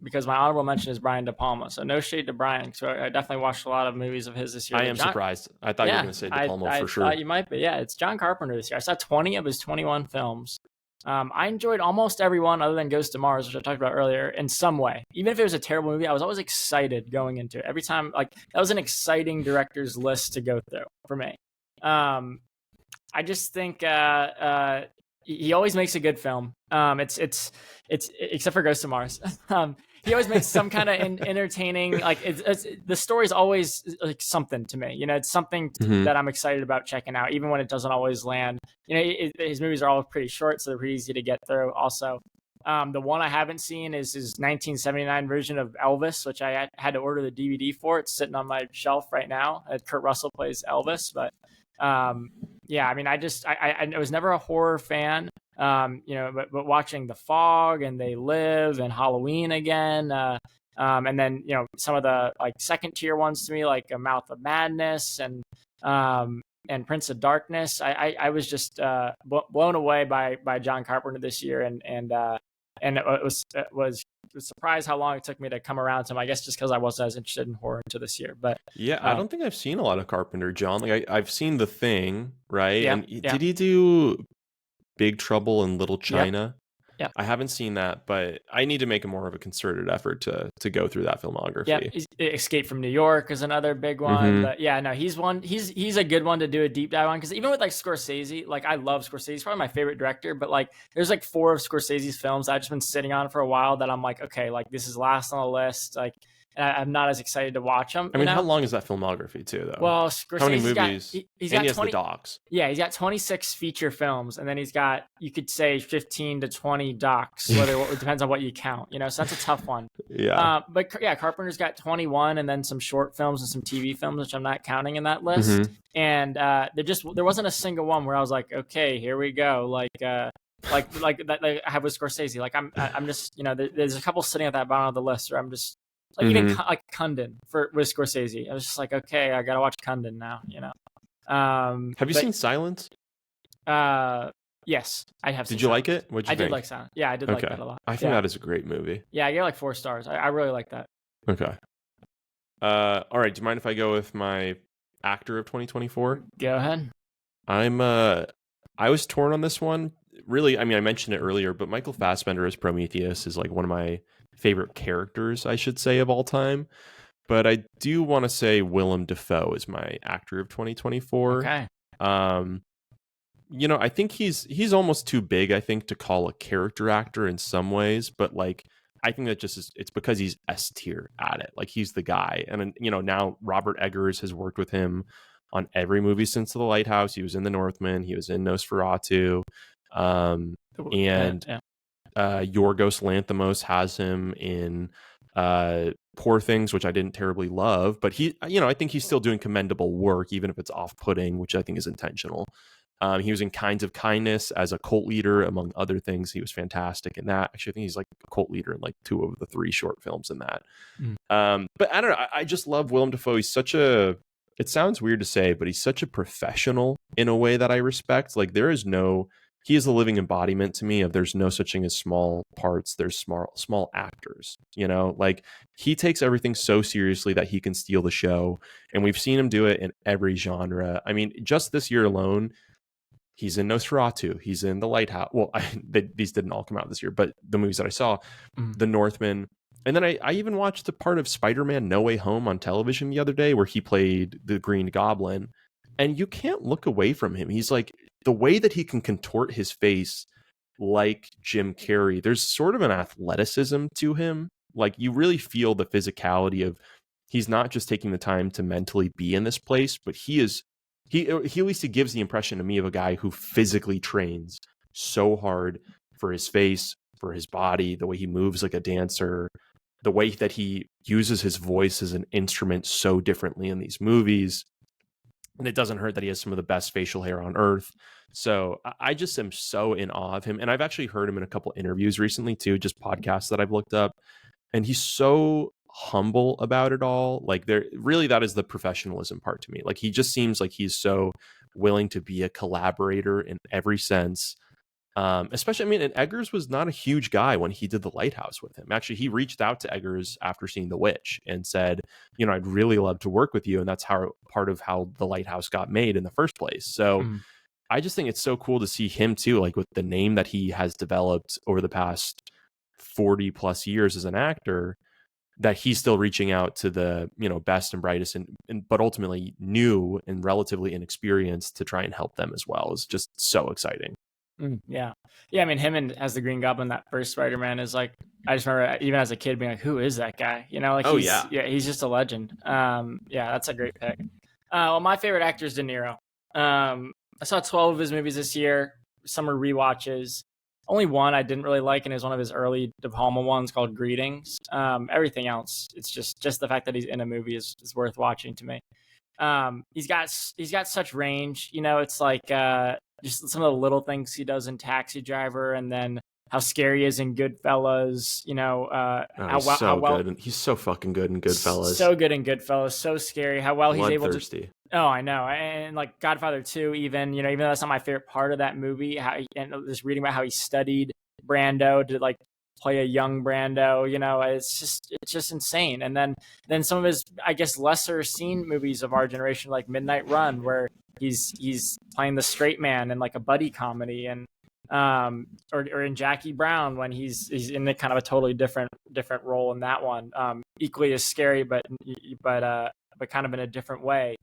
because my honorable mention is Brian De Palma. So no shade to Brian, because I definitely watched a lot of movies of his this year. I am surprised. I thought you were going to say De Palma for sure. I thought you might be. Yeah, it's John Carpenter this year. I saw 20 of his 21 films. I enjoyed almost every one other than Ghost of Mars, which I talked about earlier, in some way. Even if it was a terrible movie, I was always excited going into it. Every time, like, that was an exciting director's list to go through for me. I just think he always makes a good film. It's except for Ghost of Mars. He always makes some kind of entertaining, like it's the story's always like something to me. It's something that I'm excited about checking out, even when it doesn't always land. His movies are all pretty short, so they're pretty easy to get through. Also, the one I haven't seen is his 1979 version of Elvis, which I had to order the DVD for. It's sitting on my shelf right now. Kurt Russell plays Elvis, but yeah, I mean, I was never a horror fan. But watching The Fog and They Live and Halloween again, and then some of the like second tier ones to me, like A Mouth of Madness and Prince of Darkness. I was just blown away by John Carpenter this year, and it was surprised how long it took me to come around to him. I guess just because I wasn't as interested in horror until this year. But yeah, I don't think I've seen a lot of Carpenter, John. Like I've seen The Thing, right? Yeah, and did he do Big Trouble in Little China? Yeah. I haven't seen that, but I need to make a more of a concerted effort to go through that filmography. Yeah, Escape from New York is another big one. But yeah, no, he's a good one to do a deep dive on, because even with like Scorsese, like I love Scorsese, he's probably my favorite director, but like there's like 4 of Scorsese's films I've just been sitting on for a while that I'm like, okay, like this is last on the list, like, and I'm not as excited to watch them. I mean, how long is that filmography too, though? Well, how many Scorsese's movies? He's and got he has 20, the docs. Yeah, he's got 26 feature films, and then he's got, you could say, 15 to 20 docs. It depends on what you count, you know. So that's a tough one. Yeah. But yeah, Carpenter's got 21, and then some short films and some TV films, which I'm not counting in that list. And there wasn't a single one where I was like, okay, here we go, like that I have with Scorsese. Like I'm just, you know, there's a couple sitting at that bottom of the list where I'm just like, even like Kundun with Scorsese. I was just like, okay, I gotta watch Kundun now, you know. Have you seen Silence? Yes, I have. Did you like it? What'd you think? I did like Silence. Yeah, I did like that a lot. I think that is a great movie. Yeah, I gave it like 4 stars. I really like that. Okay. All right. Do you mind if I go with my actor of 2024? Go ahead. I was torn on this one. Really, I mean, I mentioned it earlier, but Michael Fassbender as Prometheus is like one of my favorite characters, I should say, of all time. But I do want to say Willem Dafoe is my actor of 2024. Okay. You know, I think he's almost too big, I think, to call a character actor in some ways, but like I think that just is, it's because he's S tier at it. Like he's the guy. And you know, now Robert Eggers has worked with him on every movie since The Lighthouse. He was in The Northman, he was in Nosferatu. Yorgos Lanthimos has him in Poor Things, which I didn't terribly love, but he, you know, I think he's still doing commendable work, even if it's off-putting, which I think is intentional. He was in Kinds of Kindness as a cult leader, among other things. He was fantastic in that. Actually, I think he's like a cult leader in like 2 of the 3 short films in that. But I don't know. I just love Willem Dafoe. He's such a, it sounds weird to say, but he's such a professional in a way that I respect. Like he is a living embodiment to me of there's no such thing as small parts. There's small actors, you know, like he takes everything so seriously that he can steal the show. And we've seen him do it in every genre. I mean, just this year alone, he's in Nosferatu. He's in The Lighthouse. Well, these didn't all come out this year, but the movies that I saw, The Northman. And then I even watched a part of Spider-Man No Way Home on television the other day where he played the Green Goblin. And you can't look away from him. He's like, the way that he can contort his face like Jim Carrey, there's sort of an athleticism to him. Like you really feel the physicality of, he's not just taking the time to mentally be in this place, but he at least he gives the impression to me of a guy who physically trains so hard for his face, for his body, the way he moves like a dancer, the way that he uses his voice as an instrument so differently in these movies. And it doesn't hurt that he has some of the best facial hair on earth. So I just am so in awe of him. And I've actually heard him in a couple interviews recently too, just podcasts that I've looked up. And he's so humble about it all. Like that is the professionalism part to me. Like he just seems like he's so willing to be a collaborator in every sense. Especially, I mean, and Eggers was not a huge guy when he did The Lighthouse with him. Actually, he reached out to Eggers after seeing The Witch and said, you know, I'd really love to work with you. And that's part of how The Lighthouse got made in the first place. So I just think it's so cool to see him too, like with the name that he has developed over the past 40 plus years as an actor, that he's still reaching out to the, you know, best and brightest but ultimately new and relatively inexperienced to try and help them as well is just so exciting. Yeah. I mean, him and as the Green Goblin, that first Spider-Man is like, I just remember even as a kid being like, who is that guy? You know, like, he's just a legend. Yeah, that's a great pick. Well, my favorite actor is De Niro. I saw 12 of his movies this year. Some are rewatches. Only one I didn't really like, and it was one of his early De Palma ones called Greetings. Everything else, it's just the fact that he's in a movie is worth watching to me. He's got such range. You know, it's like just some of the little things he does in Taxi Driver, and then how scary he is in Goodfellas. You know, how well good. He's so fucking good in Goodfellas. So good in Goodfellas. So scary how well he's able to. Oh, I know. And like Godfather 2, even, you know, even though that's not my favorite part of that movie, and just reading about how he studied Brando to like play a young Brando, you know, it's just insane. And then some of his, I guess, lesser seen movies of our generation, like Midnight Run, where he's playing the straight man in like a buddy comedy, and or in Jackie Brown when he's in a kind of a totally different role in that one, equally as scary, but kind of in a different way,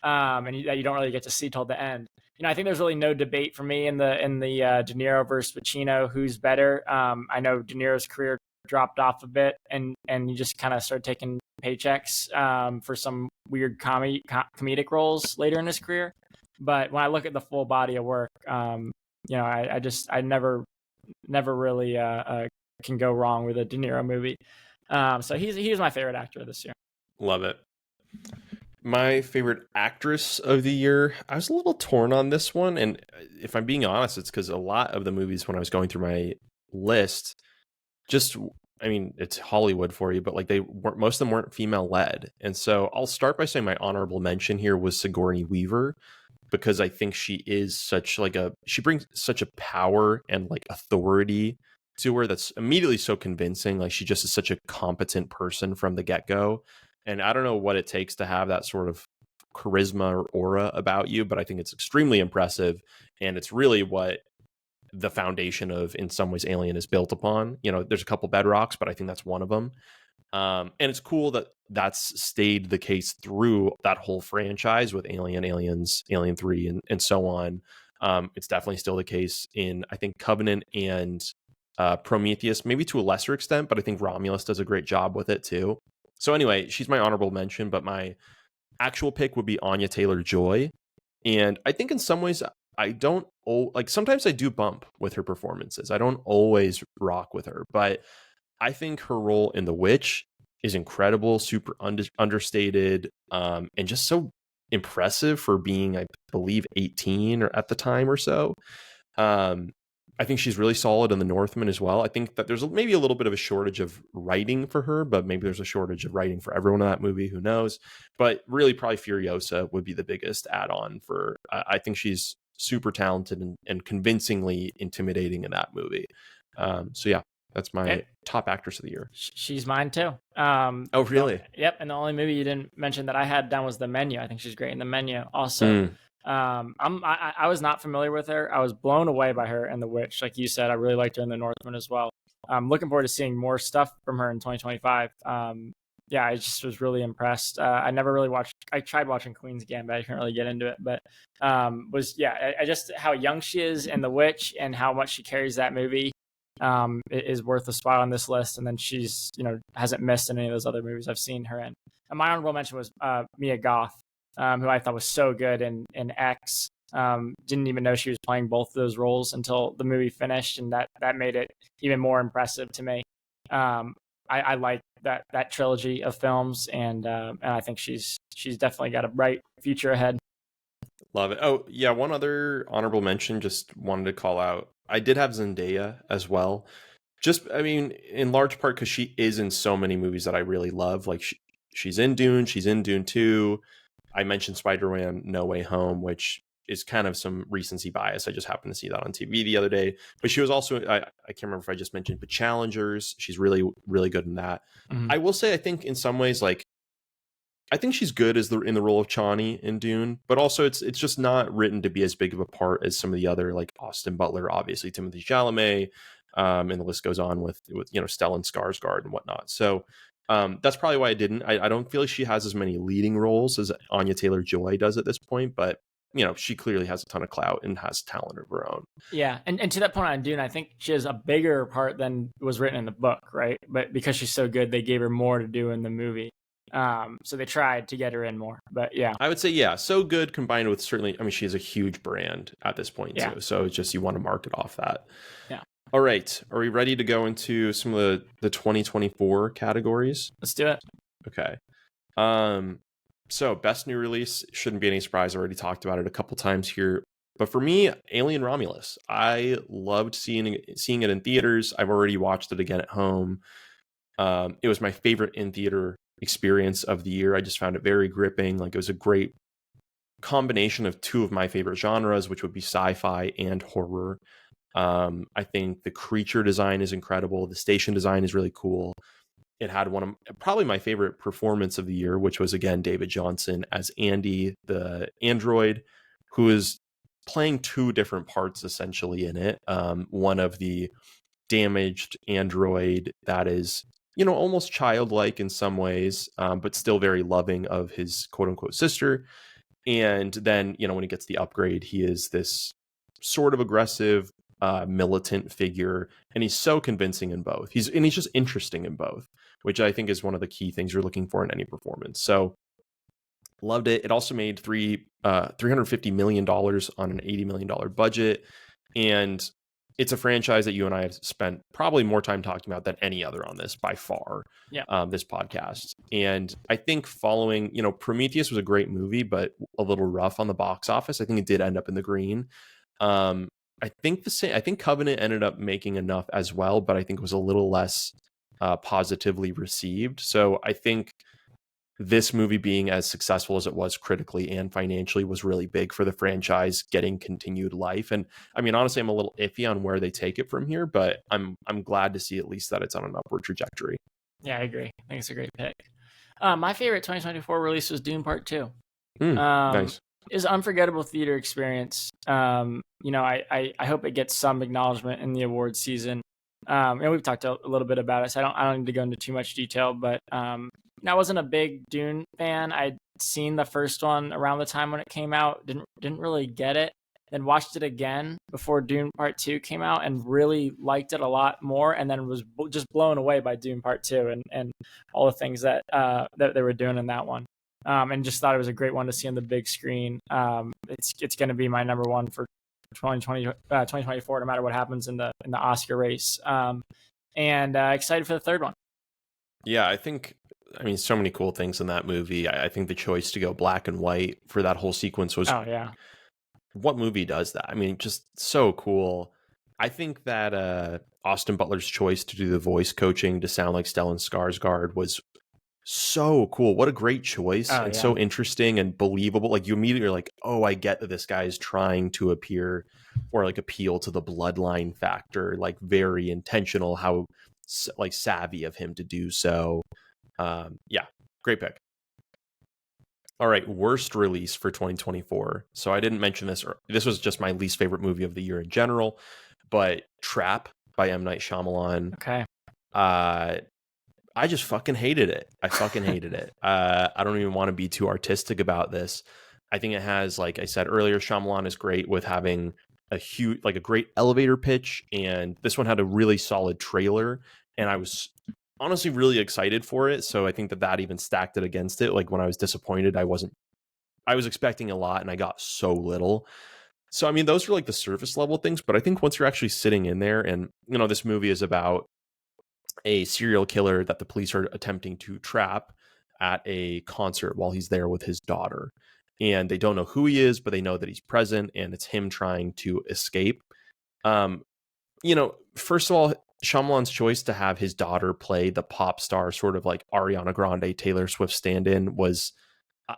and you don't really get to see till the end. I think there's really no debate for me in the De Niro versus Pacino who's better. I know De Niro's career dropped off a bit, and you just kind of started taking paychecks for some weird comedic roles later in his career. But when I look at the full body of work, I never really can go wrong with a De Niro movie. So he's my favorite actor this year. Love it. My favorite actress of the year, I was a little torn on this one. And if I'm being honest, it's because a lot of the movies when I was going through my list, it's Hollywood for you, but like most of them weren't female led. And so I'll start by saying my honorable mention here was Sigourney Weaver, because I think she brings such a power and like authority to her that's immediately so convincing. Like she just is such a competent person from the get-go. And I don't know what it takes to have that sort of charisma or aura about you, but I think it's extremely impressive. And it's really what the foundation of, in some ways, Alien is built upon. There's a couple bedrocks, but I think that's one of them. And it's cool that that's stayed the case through that whole franchise with Alien, Aliens, Alien 3, and so on. It's definitely still the case in, I think, Covenant and Prometheus, maybe to a lesser extent, but I think Romulus does a great job with it too. So anyway, she's my honorable mention, but my actual pick would be Anya Taylor-Joy. And I think in some ways, I don't sometimes I do bump with her performances. I don't always rock with her, but I think her role in The Witch is incredible, super understated, and just so impressive for being, I believe, 18 or at the time or so. I think she's really solid in The Northman as well. I think that there's maybe a little bit of a shortage of writing for her, but maybe there's a shortage of writing for everyone in that movie. Who knows? But really, probably Furiosa would be the biggest add-on for. I think she's super talented and convincingly intimidating in that movie. So yeah, that's my top actress of the year. She's mine too. Oh, really? Yep. And the only movie you didn't mention that I had down was The Menu. I think she's great in The Menu also. I was not familiar with her. I was blown away by her in The Witch. Like you said, I really liked her in The Northman as well. I'm looking forward to seeing more stuff from her in 2025. I just was really impressed. I never really watched. I tried watching Queen's Gambit. I couldn't really get into it, but I just how young she is in The Witch and how much she carries that movie is worth a spot on this list. And then she's hasn't missed in any of those other movies I've seen her in. And my honorable mention was Mia Goth, who I thought was so good in X. Didn't even know she was playing both of those roles until the movie finished, and that made it even more impressive to me. I like that trilogy of films, and I think she's definitely got a bright future ahead. Love it. Oh yeah, one other honorable mention. Just wanted to call out. I did have Zendaya as well. In large part because she is in so many movies that I really love. Like she's in Dune. She's in Dune 2. I mentioned Spider-Man No Way Home, which is kind of some recency bias. I just happened to see that on TV the other day. But she was also, I can't remember if I just mentioned, but Challengers. She's really, really good in that. Mm-hmm. I will say, I think in some ways, like, I think she's good in the role of Chani in Dune, but also it's just not written to be as big of a part as some of the other, like Austin Butler, obviously Timothée Chalamet, and the list goes on with Stellan Skarsgård and whatnot. So that's probably why I didn't. I don't feel like she has as many leading roles as Anya Taylor-Joy does at this point, but she clearly has a ton of clout and has talent of her own. Yeah, and to that point on Dune, I think she has a bigger part than was written in the book, right? But because she's so good, they gave her more to do in the movie. So they tried to get her in more, but yeah. I would say, yeah, so good combined with certainly, she has a huge brand at this point too. So it's just, you want to market off that. Yeah. All right. Are we ready to go into some of the 2024 categories? Let's do it. Okay. So best new release, shouldn't be any surprise. I already talked about it a couple times here. But for me, Alien Romulus, I loved seeing it in theaters. I've already watched it again at home. It was my favorite in-theater experience of the year. I just found it very gripping. Like, it was a great combination of two of my favorite genres, which would be sci-fi and horror. I think the creature design is incredible. The station design is really cool. It had one of probably my favorite performance of the year, which was, again, David Johnson as Andy, the android, who is playing two different parts essentially in it. One of the damaged android that is, almost childlike in some ways, but still very loving of his quote unquote sister. And then, when he gets the upgrade, he is this sort of aggressive, militant figure, and he's so convincing in both. He's just interesting in both, which I think is one of the key things you're looking for in any performance. So loved it. It also made $350 million on an $80 million budget. And it's a franchise that you and I have spent probably more time talking about than any other on this by far. Yeah. This podcast. And I think following, Prometheus was a great movie, but a little rough on the box office. I think it did end up in the green. I think Covenant ended up making enough as well, but I think was a little less positively received. So I think this movie being as successful as it was critically and financially was really big for the franchise getting continued life. And I mean, honestly, I'm a little iffy on where they take it from here, but I'm glad to see at least that it's on an upward trajectory. Yeah, I agree. I think it's a great pick. My favorite 2024 release was Dune Part 2. Nice. It was an unforgettable theater experience. I hope it gets some acknowledgement in the awards season. And we've talked a little bit about it, so I don't need to go into too much detail, but I wasn't a big Dune fan. I'd seen the first one around the time when it came out, didn't really get it, then watched it again before Dune Part 2 came out and really liked it a lot more, and then was just blown away by Dune Part 2 and all the things that they were doing in that one. And just thought it was a great one to see on the big screen. It's going to be my number one for 2024, no matter what happens in the Oscar race. And excited for the third one. Yeah, I think, so many cool things in that movie. I think the choice to go black and white for that whole sequence was, what movie does that? Just so cool. I think that Austin Butler's choice to do the voice coaching to sound like Stellan Skarsgård was so cool. What a great choice. So interesting and believable. Like, you immediately are like, oh, I get that this guy is trying to appear or like appeal to the bloodline factor. Like, very intentional, how like savvy of him to do so. Great pick. All right, worst release for 2024. So I didn't mention this, or this was just my least favorite movie of the year in general, but Trap by M. Night Shyamalan. Okay. I just fucking hated it. I don't even want to be too artistic about this. I think it has, like I said earlier, Shyamalan is great with having a great elevator pitch, and this one had a really solid trailer, and I was honestly really excited for it. So I think that even stacked it against it. Like, when I was disappointed, I was expecting a lot and I got so little. So, those are like the surface level things, but I think once you're actually sitting in there, and, this movie is about a serial killer that the police are attempting to trap at a concert while he's there with his daughter. And they don't know who he is, but they know that he's present, and it's him trying to escape. First of all, Shyamalan's choice to have his daughter play the pop star, sort of like Ariana Grande, Taylor Swift stand-in, was,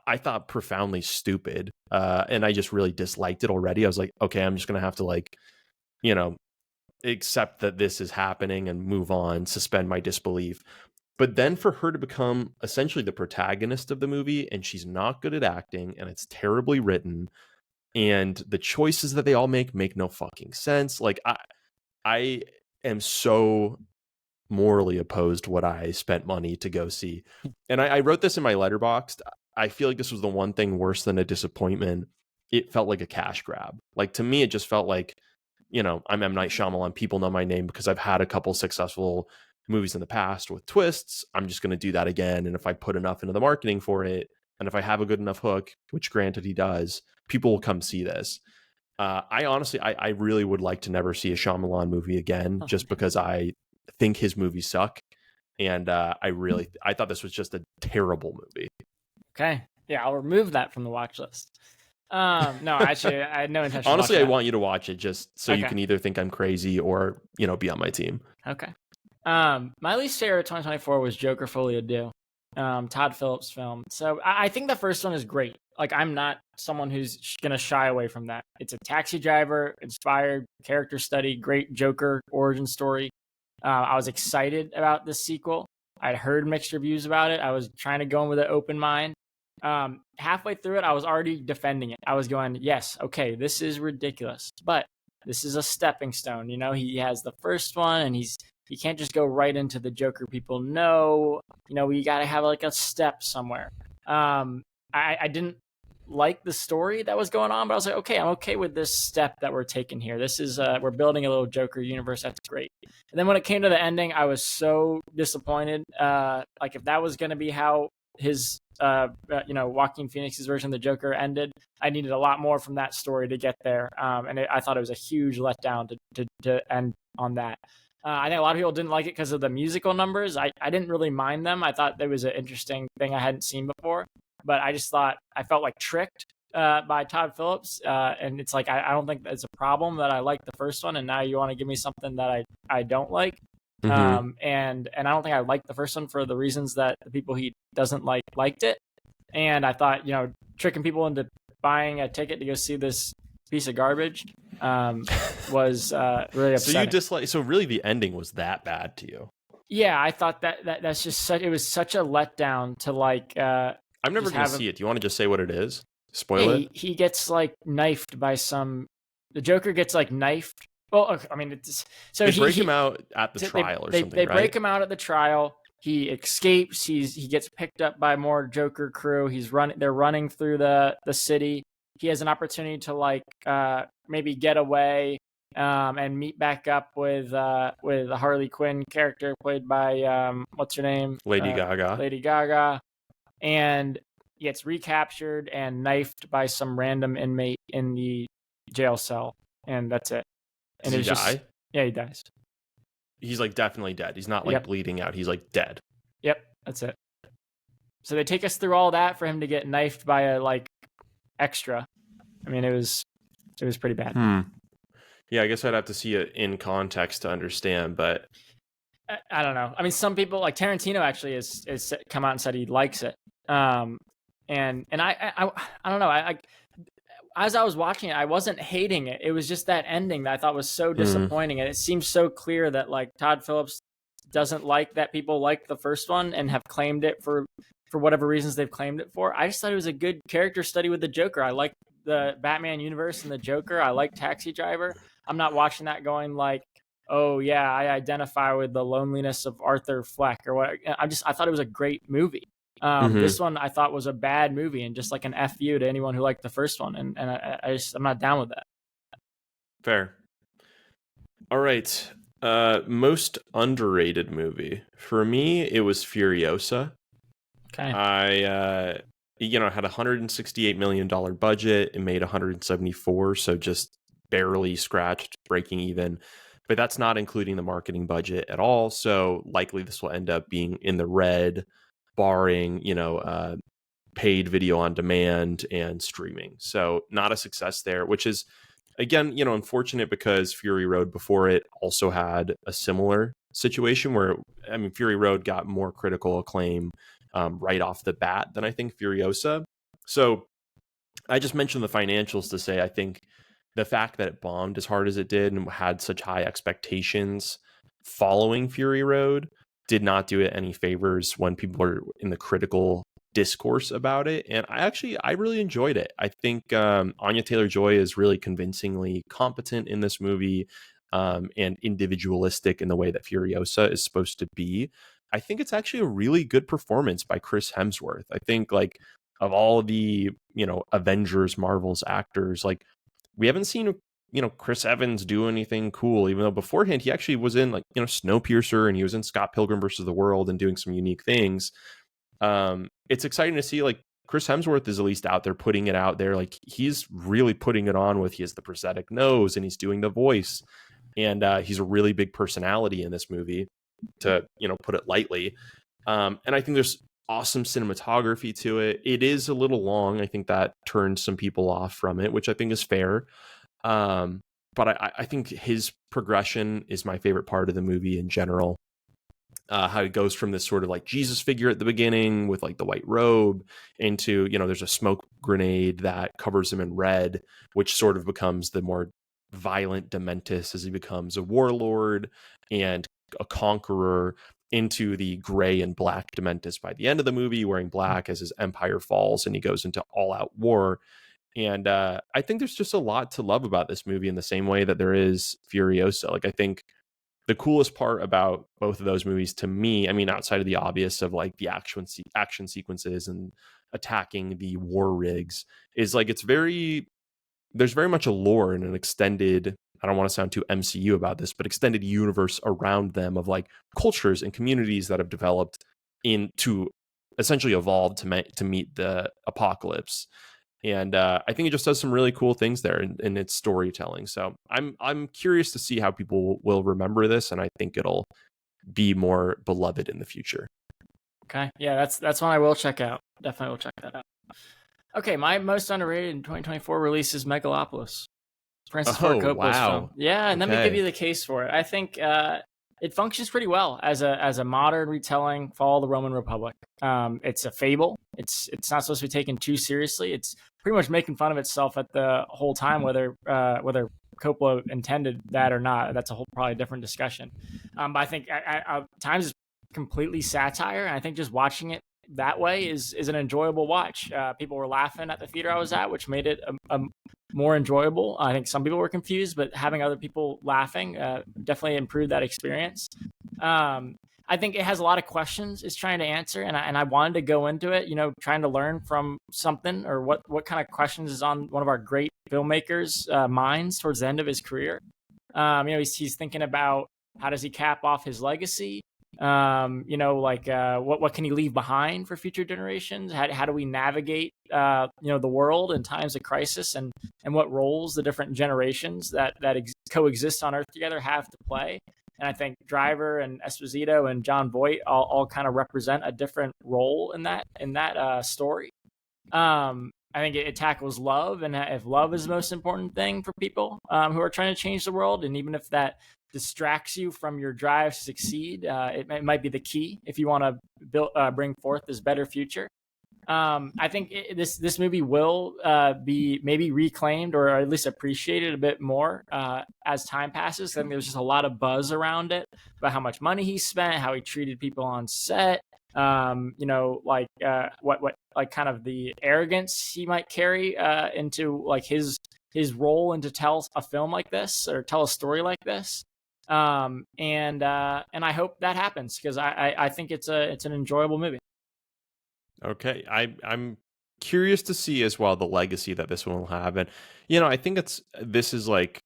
I thought, profoundly stupid. And I just really disliked it already. I was like, okay, I'm just going to have to accept that this is happening and move on, suspend my disbelief. But then for her to become essentially the protagonist of the movie, and she's not good at acting, and it's terribly written, and the choices that they all make no fucking sense. Like, I am so morally opposed to what I spent money to go see. And I wrote this in my Letterboxd. I feel like this was the one thing worse than a disappointment. It felt like a cash grab. Like, to me, it just felt like, I'm M. Night Shyamalan. People know my name because I've had a couple successful movies in the past with twists. I'm just going to do that again. And if I put enough into the marketing for it, and if I have a good enough hook, which granted he does, people will come see this. I honestly really would like to never see a Shyamalan movie again, just because I think his movies suck. And I thought this was just a terrible movie. Okay. Yeah, I'll remove that from the watch list. No, actually, I had no intention. Honestly, I want you to watch it just so you can either think I'm crazy or, be on my team. Okay. My least favorite 2024 was Joker Folie à Deux, Todd Phillips' film. So I think the first one is great. Like, I'm not someone who's going to shy away from that. It's a taxi driver inspired character study, great Joker origin story. I was excited about this sequel. I'd heard mixed reviews about it. I was trying to go in with an open mind. Halfway through it, I was already defending it. I was going, yes, okay, this is ridiculous, but this is a stepping stone. You know, he has the first one, and he can't just go right into the Joker people know. You know, we got to have like a step somewhere. I didn't like the story that was going on, but I was like, okay, I'm okay with this step that we're taking here. This is we're building a little Joker universe. That's great. And then when it came to the ending, I was so disappointed. Like if that was going to be how his Joaquin Phoenix's version of the Joker ended, I needed a lot more from that story to get there. I thought it was a huge letdown to end on that. I think a lot of people didn't like it because of the musical numbers. I didn't really mind them. I thought it was an interesting thing I hadn't seen before, but I just thought I felt like tricked by Todd Phillips. And it's like, I don't think it's a problem that I like the first one, and now you want to give me something that I don't like. Mm-hmm. And I don't think I liked the first one for the reasons that the people he doesn't like liked it. And I thought, tricking people into buying a ticket to go see this piece of garbage was really upsetting. So really the ending was that bad to you? Yeah, I thought that's just it was such a letdown to like. I'm never going to see it. Do you want to just say what it is? Spoil it? He gets like knifed by the Joker gets like knifed. Well, I mean, they break him out at the trial or something, They right? break him out at the trial. He escapes. He gets picked up by more Joker crew. They're running through the city. He has an opportunity to like maybe get away and meet back up with a Harley Quinn character played by what's her name? Lady Gaga. Lady Gaga, and gets recaptured and knifed by some random inmate in the jail cell, and that's it. And Does he die? Yeah, he dies. He's like definitely dead. He's not like bleeding out. He's like dead. Yep, that's it. So they take us through all that for him to get knifed by a like extra. I mean, it was pretty bad. Yeah, I guess I'd have to see it in context to understand, but I don't know. I mean, some people like Tarantino actually is come out and said he likes it. And I don't know. As I was watching it, I wasn't hating it. It was just that ending that I thought was so disappointing. And it seems so clear that like Todd Phillips doesn't like that people like the first one and have claimed it for whatever reasons they've claimed it for. I just thought it was a good character study with the Joker. I like the Batman universe and the Joker. I like Taxi Driver. I'm not watching that going like, oh yeah, I identify with the loneliness of Arthur Fleck or what. I thought it was a great movie. This one I thought was a bad movie and just like an FU to anyone who liked the first one. And I'm not down with that. Fair. All right. Most underrated movie. For me, it was Furiosa. Okay. I had a $168 million budget. It made 174, so just barely scratched, breaking even. But that's not including the marketing budget at all. So likely this will end up being in the red, barring, paid video on demand and streaming. So not a success there, which is, again, unfortunate because Fury Road before it also had a similar situation where, I mean, Fury Road got more critical acclaim right off the bat than I think Furiosa. So I just mentioned the financials to say I think the fact that it bombed as hard as it did and had such high expectations following Fury Road did not do it any favors when people were in the critical discourse about it. And I really enjoyed it. I think Anya Taylor-Joy is really convincingly competent in this movie and individualistic in the way that Furiosa is supposed to be. I think it's actually a really good performance by Chris Hemsworth. I think like of all the, Avengers, Marvel's actors, like we haven't seen, Chris Evans do anything cool, even though beforehand he actually was in like, Snowpiercer and he was in Scott Pilgrim versus the World and doing some unique things. It's exciting to see like Chris Hemsworth is at least out there putting it out there. Like he's really putting it on he has the prosthetic nose and he's doing the voice. And he's a really big personality in this movie, to, put it lightly. And I think there's awesome cinematography to it. It is a little long. I think that turned some people off from it, which I think is fair. But I think his progression is my favorite part of the movie in general. How he goes from this sort of like Jesus figure at the beginning with like the white robe into, there's a smoke grenade that covers him in red, which sort of becomes the more violent Dementis as he becomes a warlord and a conqueror into the gray and black Dementus by the end of the movie, wearing black as his empire falls and he goes into all-out war. And I think there's just a lot to love about this movie in the same way that there is Furiosa. Like, I think the coolest part about both of those movies to me, I mean, outside of the obvious of like the action sequences and attacking the war rigs, is like there's very much a lore and an extended, I don't want to sound too MCU about this, but extended universe around them of like cultures and communities that have developed into essentially evolved to meet the apocalypse. And I think it just does some really cool things there in its storytelling. So I'm curious to see how people will remember this, and I think it'll be more beloved in the future. Okay, yeah, that's one I will check out. Definitely will check that out. Okay, my most underrated in 2024 release is Megalopolis, Francis Ford Coppola's film. Yeah, and let me give you the case for it. I think it functions pretty well as a modern retelling for all the Roman Republic. It's a fable. It's not supposed to be taken too seriously. It's pretty much making fun of itself at the whole time, whether Coppola intended that or not. That's a whole probably different discussion. But I think at times it's completely satire, and I think just watching it that way is an enjoyable watch. People were laughing at the theater I was at, which made it more enjoyable. I think some people were confused, but having other people laughing definitely improved that experience. I think it has a lot of questions it's trying to answer, and I wanted to go into it, trying to learn from something, or what kind of questions is on one of our great filmmakers' minds towards the end of his career. He's thinking about how does he cap off his legacy. What can he leave behind for future generations? How do we navigate the world in times of crisis, and what roles the different generations that coexist on Earth together have to play. And I think Driver and Esposito and Jon Voight all kind of represent a different role in that story. I think it tackles love, and if love is the most important thing for people who are trying to change the world, and even if that distracts you from your drive to succeed, it might be the key if you want to bring forth this better future. I think this movie will be maybe reclaimed or at least appreciated a bit more as time passes. I think there's just a lot of buzz around it about how much money he spent, how he treated people on set, what kind of the arrogance he might carry into like his role and to tell a film like this or tell a story like this. And I hope that happens, because I think it's an enjoyable movie. Okay, I'm curious to see as well the legacy that this one will have, and I think this is like,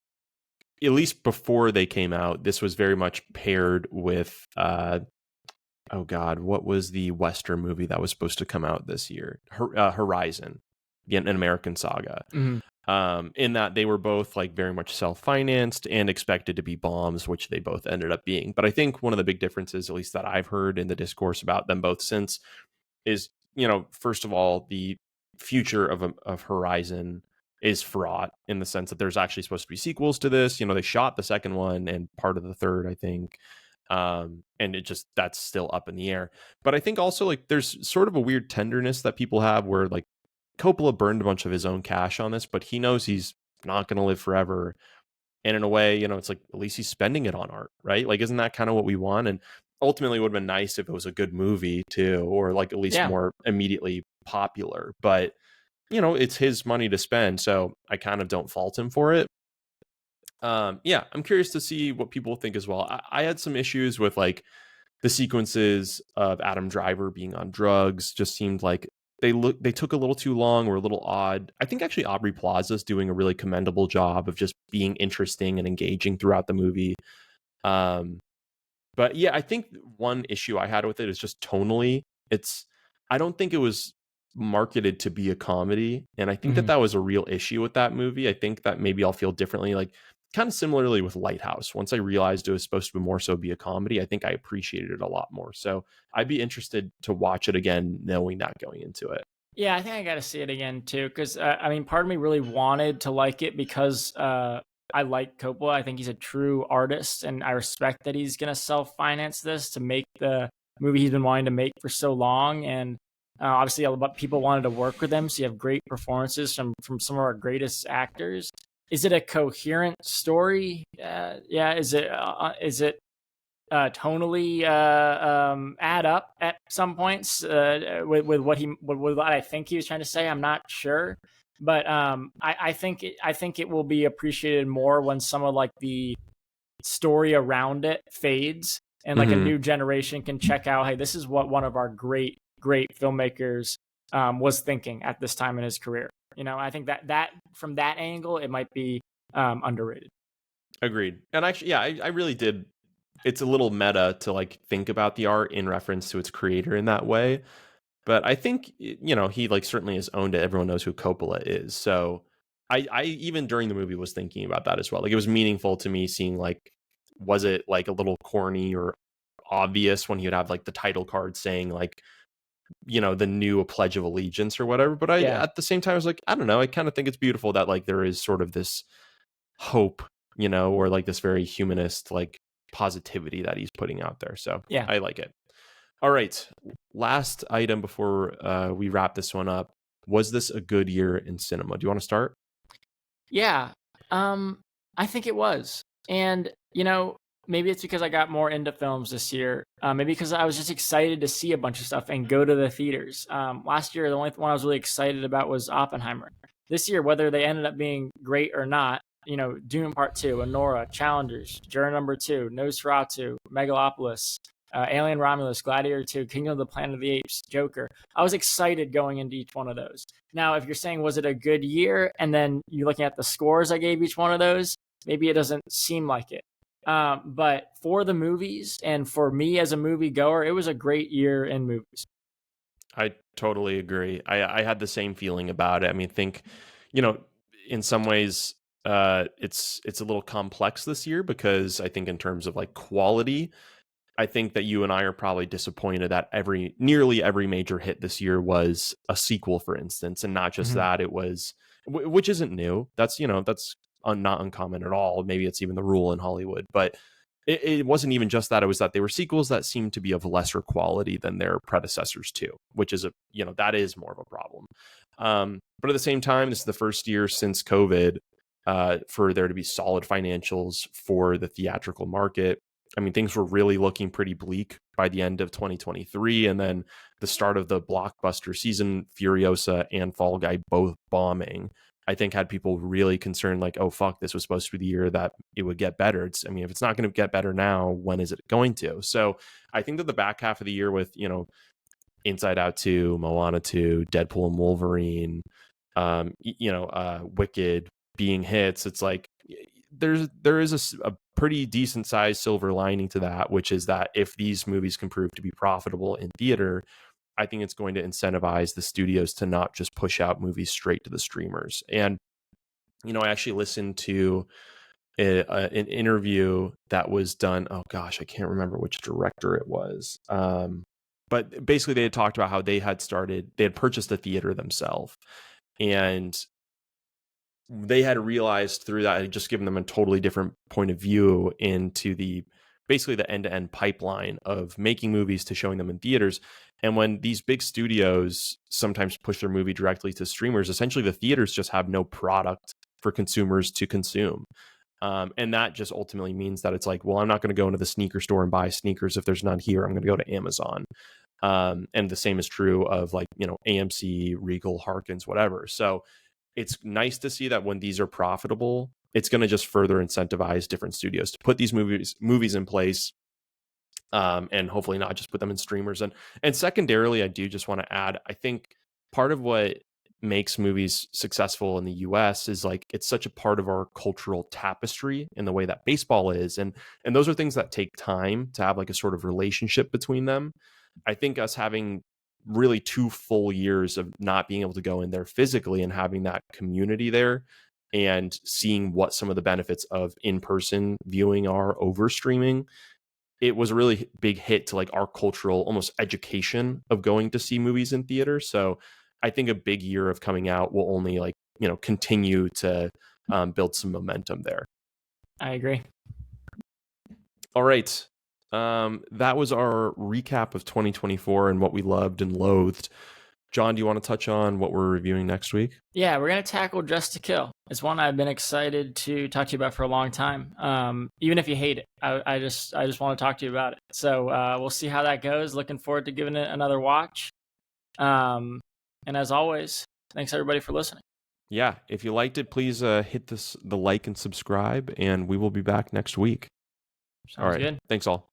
at least before they came out, this was very much paired with oh God, what was the Western movie that was supposed to come out this year? Horizon, an American Saga. Mm-hmm. In that they were both like very much self-financed and expected to be bombs, which they both ended up being. But I think one of the big differences, at least that I've heard in the discourse about them both since, is first of all, the future of Horizon is fraught in the sense that there's actually supposed to be sequels to this. They shot the second one and part of the third, I think. And that's still up in the air. But I think also like there's sort of a weird tenderness that people have where like Coppola burned a bunch of his own cash on this, but he knows he's not going to live forever. And in a way, it's like, at least he's spending it on art, right? Like, isn't that kind of what we want? And ultimately it would have been nice if it was a good movie too, or like at least more immediately popular. But, it's his money to spend, so I kind of don't fault him for it. I'm curious to see what people think as well. I had some issues with like the sequences of Adam Driver being on drugs. Just seemed like they took a little too long, or a little odd. I think actually Aubrey Plaza is doing a really commendable job of just being interesting and engaging throughout the movie. But yeah, I think one issue I had with it is just tonally. I don't think it was marketed to be a comedy, and I think that was a real issue with that movie. I think that maybe I'll feel differently, like kind of similarly with Lighthouse. Once I realized it was supposed to be more so be a comedy, I think I appreciated it a lot more. So I'd be interested to watch it again, knowing that going into it. Yeah, I think I got to see it again too, because part of me really wanted to like it because I like Coppola. I think he's a true artist, and I respect that he's going to self-finance this to make the movie he's been wanting to make for so long. And obviously, a lot of people wanted to work with him, so you have great performances from some of our greatest actors. Is it a coherent story? Yeah. Is it tonally add up at some points with what I think he was trying to say. I'm not sure, but I think it will be appreciated more when some of like the story around it fades and like a Mm-hmm. new generation can check out, hey, this is what one of our great filmmakers was thinking at this time in his career. I think that from that angle it might be underrated. Agreed. And actually, yeah, I really did. It's a little meta to like think about the art in reference to its creator in that way. But I think he like certainly has owned it. Everyone knows who Coppola is. So I even during the movie was thinking about that as well. Like it was meaningful to me seeing like, was it like a little corny or obvious when he would have like the title card saying like, the new Pledge of Allegiance or whatever. But I Yeah. at the same time I was like, I don't know. I kind of think it's beautiful that like there is sort of this hope, or like this very humanist like positivity that he's putting out there. So Yeah. I like it. All right. Last item before we wrap this one up. Was this a good year in cinema? Do you want to start? Yeah. I think it was. And, maybe it's because I got more into films this year. Maybe because I was just excited to see a bunch of stuff and go to the theaters. Last year, the only one I was really excited about was Oppenheimer. This year, whether they ended up being great or not, Dune Part 2, Anora, Challengers, Juror Number 2, Nosferatu, Megalopolis, Alien Romulus, Gladiator 2, Kingdom of the Planet of the Apes, Joker. I was excited going into each one of those. Now, if you're saying, was it a good year? And then you're looking at the scores I gave each one of those, maybe it doesn't seem like it. But for the movies and for me as a movie goer, it was a great year in movies. I totally agree. I had the same feeling about it. I mean, think, in some ways, it's a little complex this year because I think in terms of like quality, I think that you and I are probably disappointed that nearly every major hit this year was a sequel, for instance, and not just that it was, which isn't new. That's not uncommon at all. Maybe it's even the rule in Hollywood, but it wasn't even just that. It was that they were sequels that seemed to be of lesser quality than their predecessors too, which is that is more of a problem. But at the same time, this is the first year since COVID for there to be solid financials for the theatrical market. I mean, things were really looking pretty bleak by the end of 2023. And then the start of the blockbuster season, Furiosa and Fall Guy both bombing, I think had people really concerned, like, oh, fuck, this was supposed to be the year that it would get better. If it's not going to get better now, when is it going to? So I think that the back half of the year with, Inside Out 2, Moana 2, Deadpool and Wolverine, Wicked being hits, it's like there is a pretty decent sized silver lining to that, which is that if these movies can prove to be profitable in theater, I think it's going to incentivize the studios to not just push out movies straight to the streamers. And I actually listened to an interview that was done. Oh gosh, I can't remember which director it was. But basically, they had talked about how they had purchased a theater themselves, and they had realized through that it had just given them a totally different point of view into basically the end-to-end pipeline of making movies to showing them in theaters. And when these big studios sometimes push their movie directly to streamers, essentially the theaters just have no product for consumers to consume. And that just ultimately means that it's like, well, I'm not going to go into the sneaker store and buy sneakers if there's none here. I'm going to go to Amazon. And the same is true of like, AMC, Regal, Harkins, whatever. So it's nice to see that when these are profitable, it's going to just further incentivize different studios to put these movies in place, and hopefully not just put them in streamers. And secondarily, I do just want to add, I think part of what makes movies successful in the US is like it's such a part of our cultural tapestry in the way that baseball is, and those are things that take time to have like a sort of relationship between them. I think us having really 2 full years of not being able to go in there physically and having that community there and seeing what some of the benefits of in-person viewing are over streaming, it was a really big hit to like our cultural almost education of going to see movies in theater. So I think a big year of coming out will only like continue to build some momentum there. I agree. All right. That was our recap of 2024 and what we loved and loathed. John, do you want to touch on what we're reviewing next week? Yeah, we're gonna tackle Dressed to Kill. It's one I've been excited to talk to you about for a long time. Even if you hate it, I just want to talk to you about it. So we'll see how that goes. Looking forward to giving it another watch. And as always, thanks everybody for listening. Yeah, if you liked it, please hit the like and subscribe, and we will be back next week. Sounds good. Thanks all.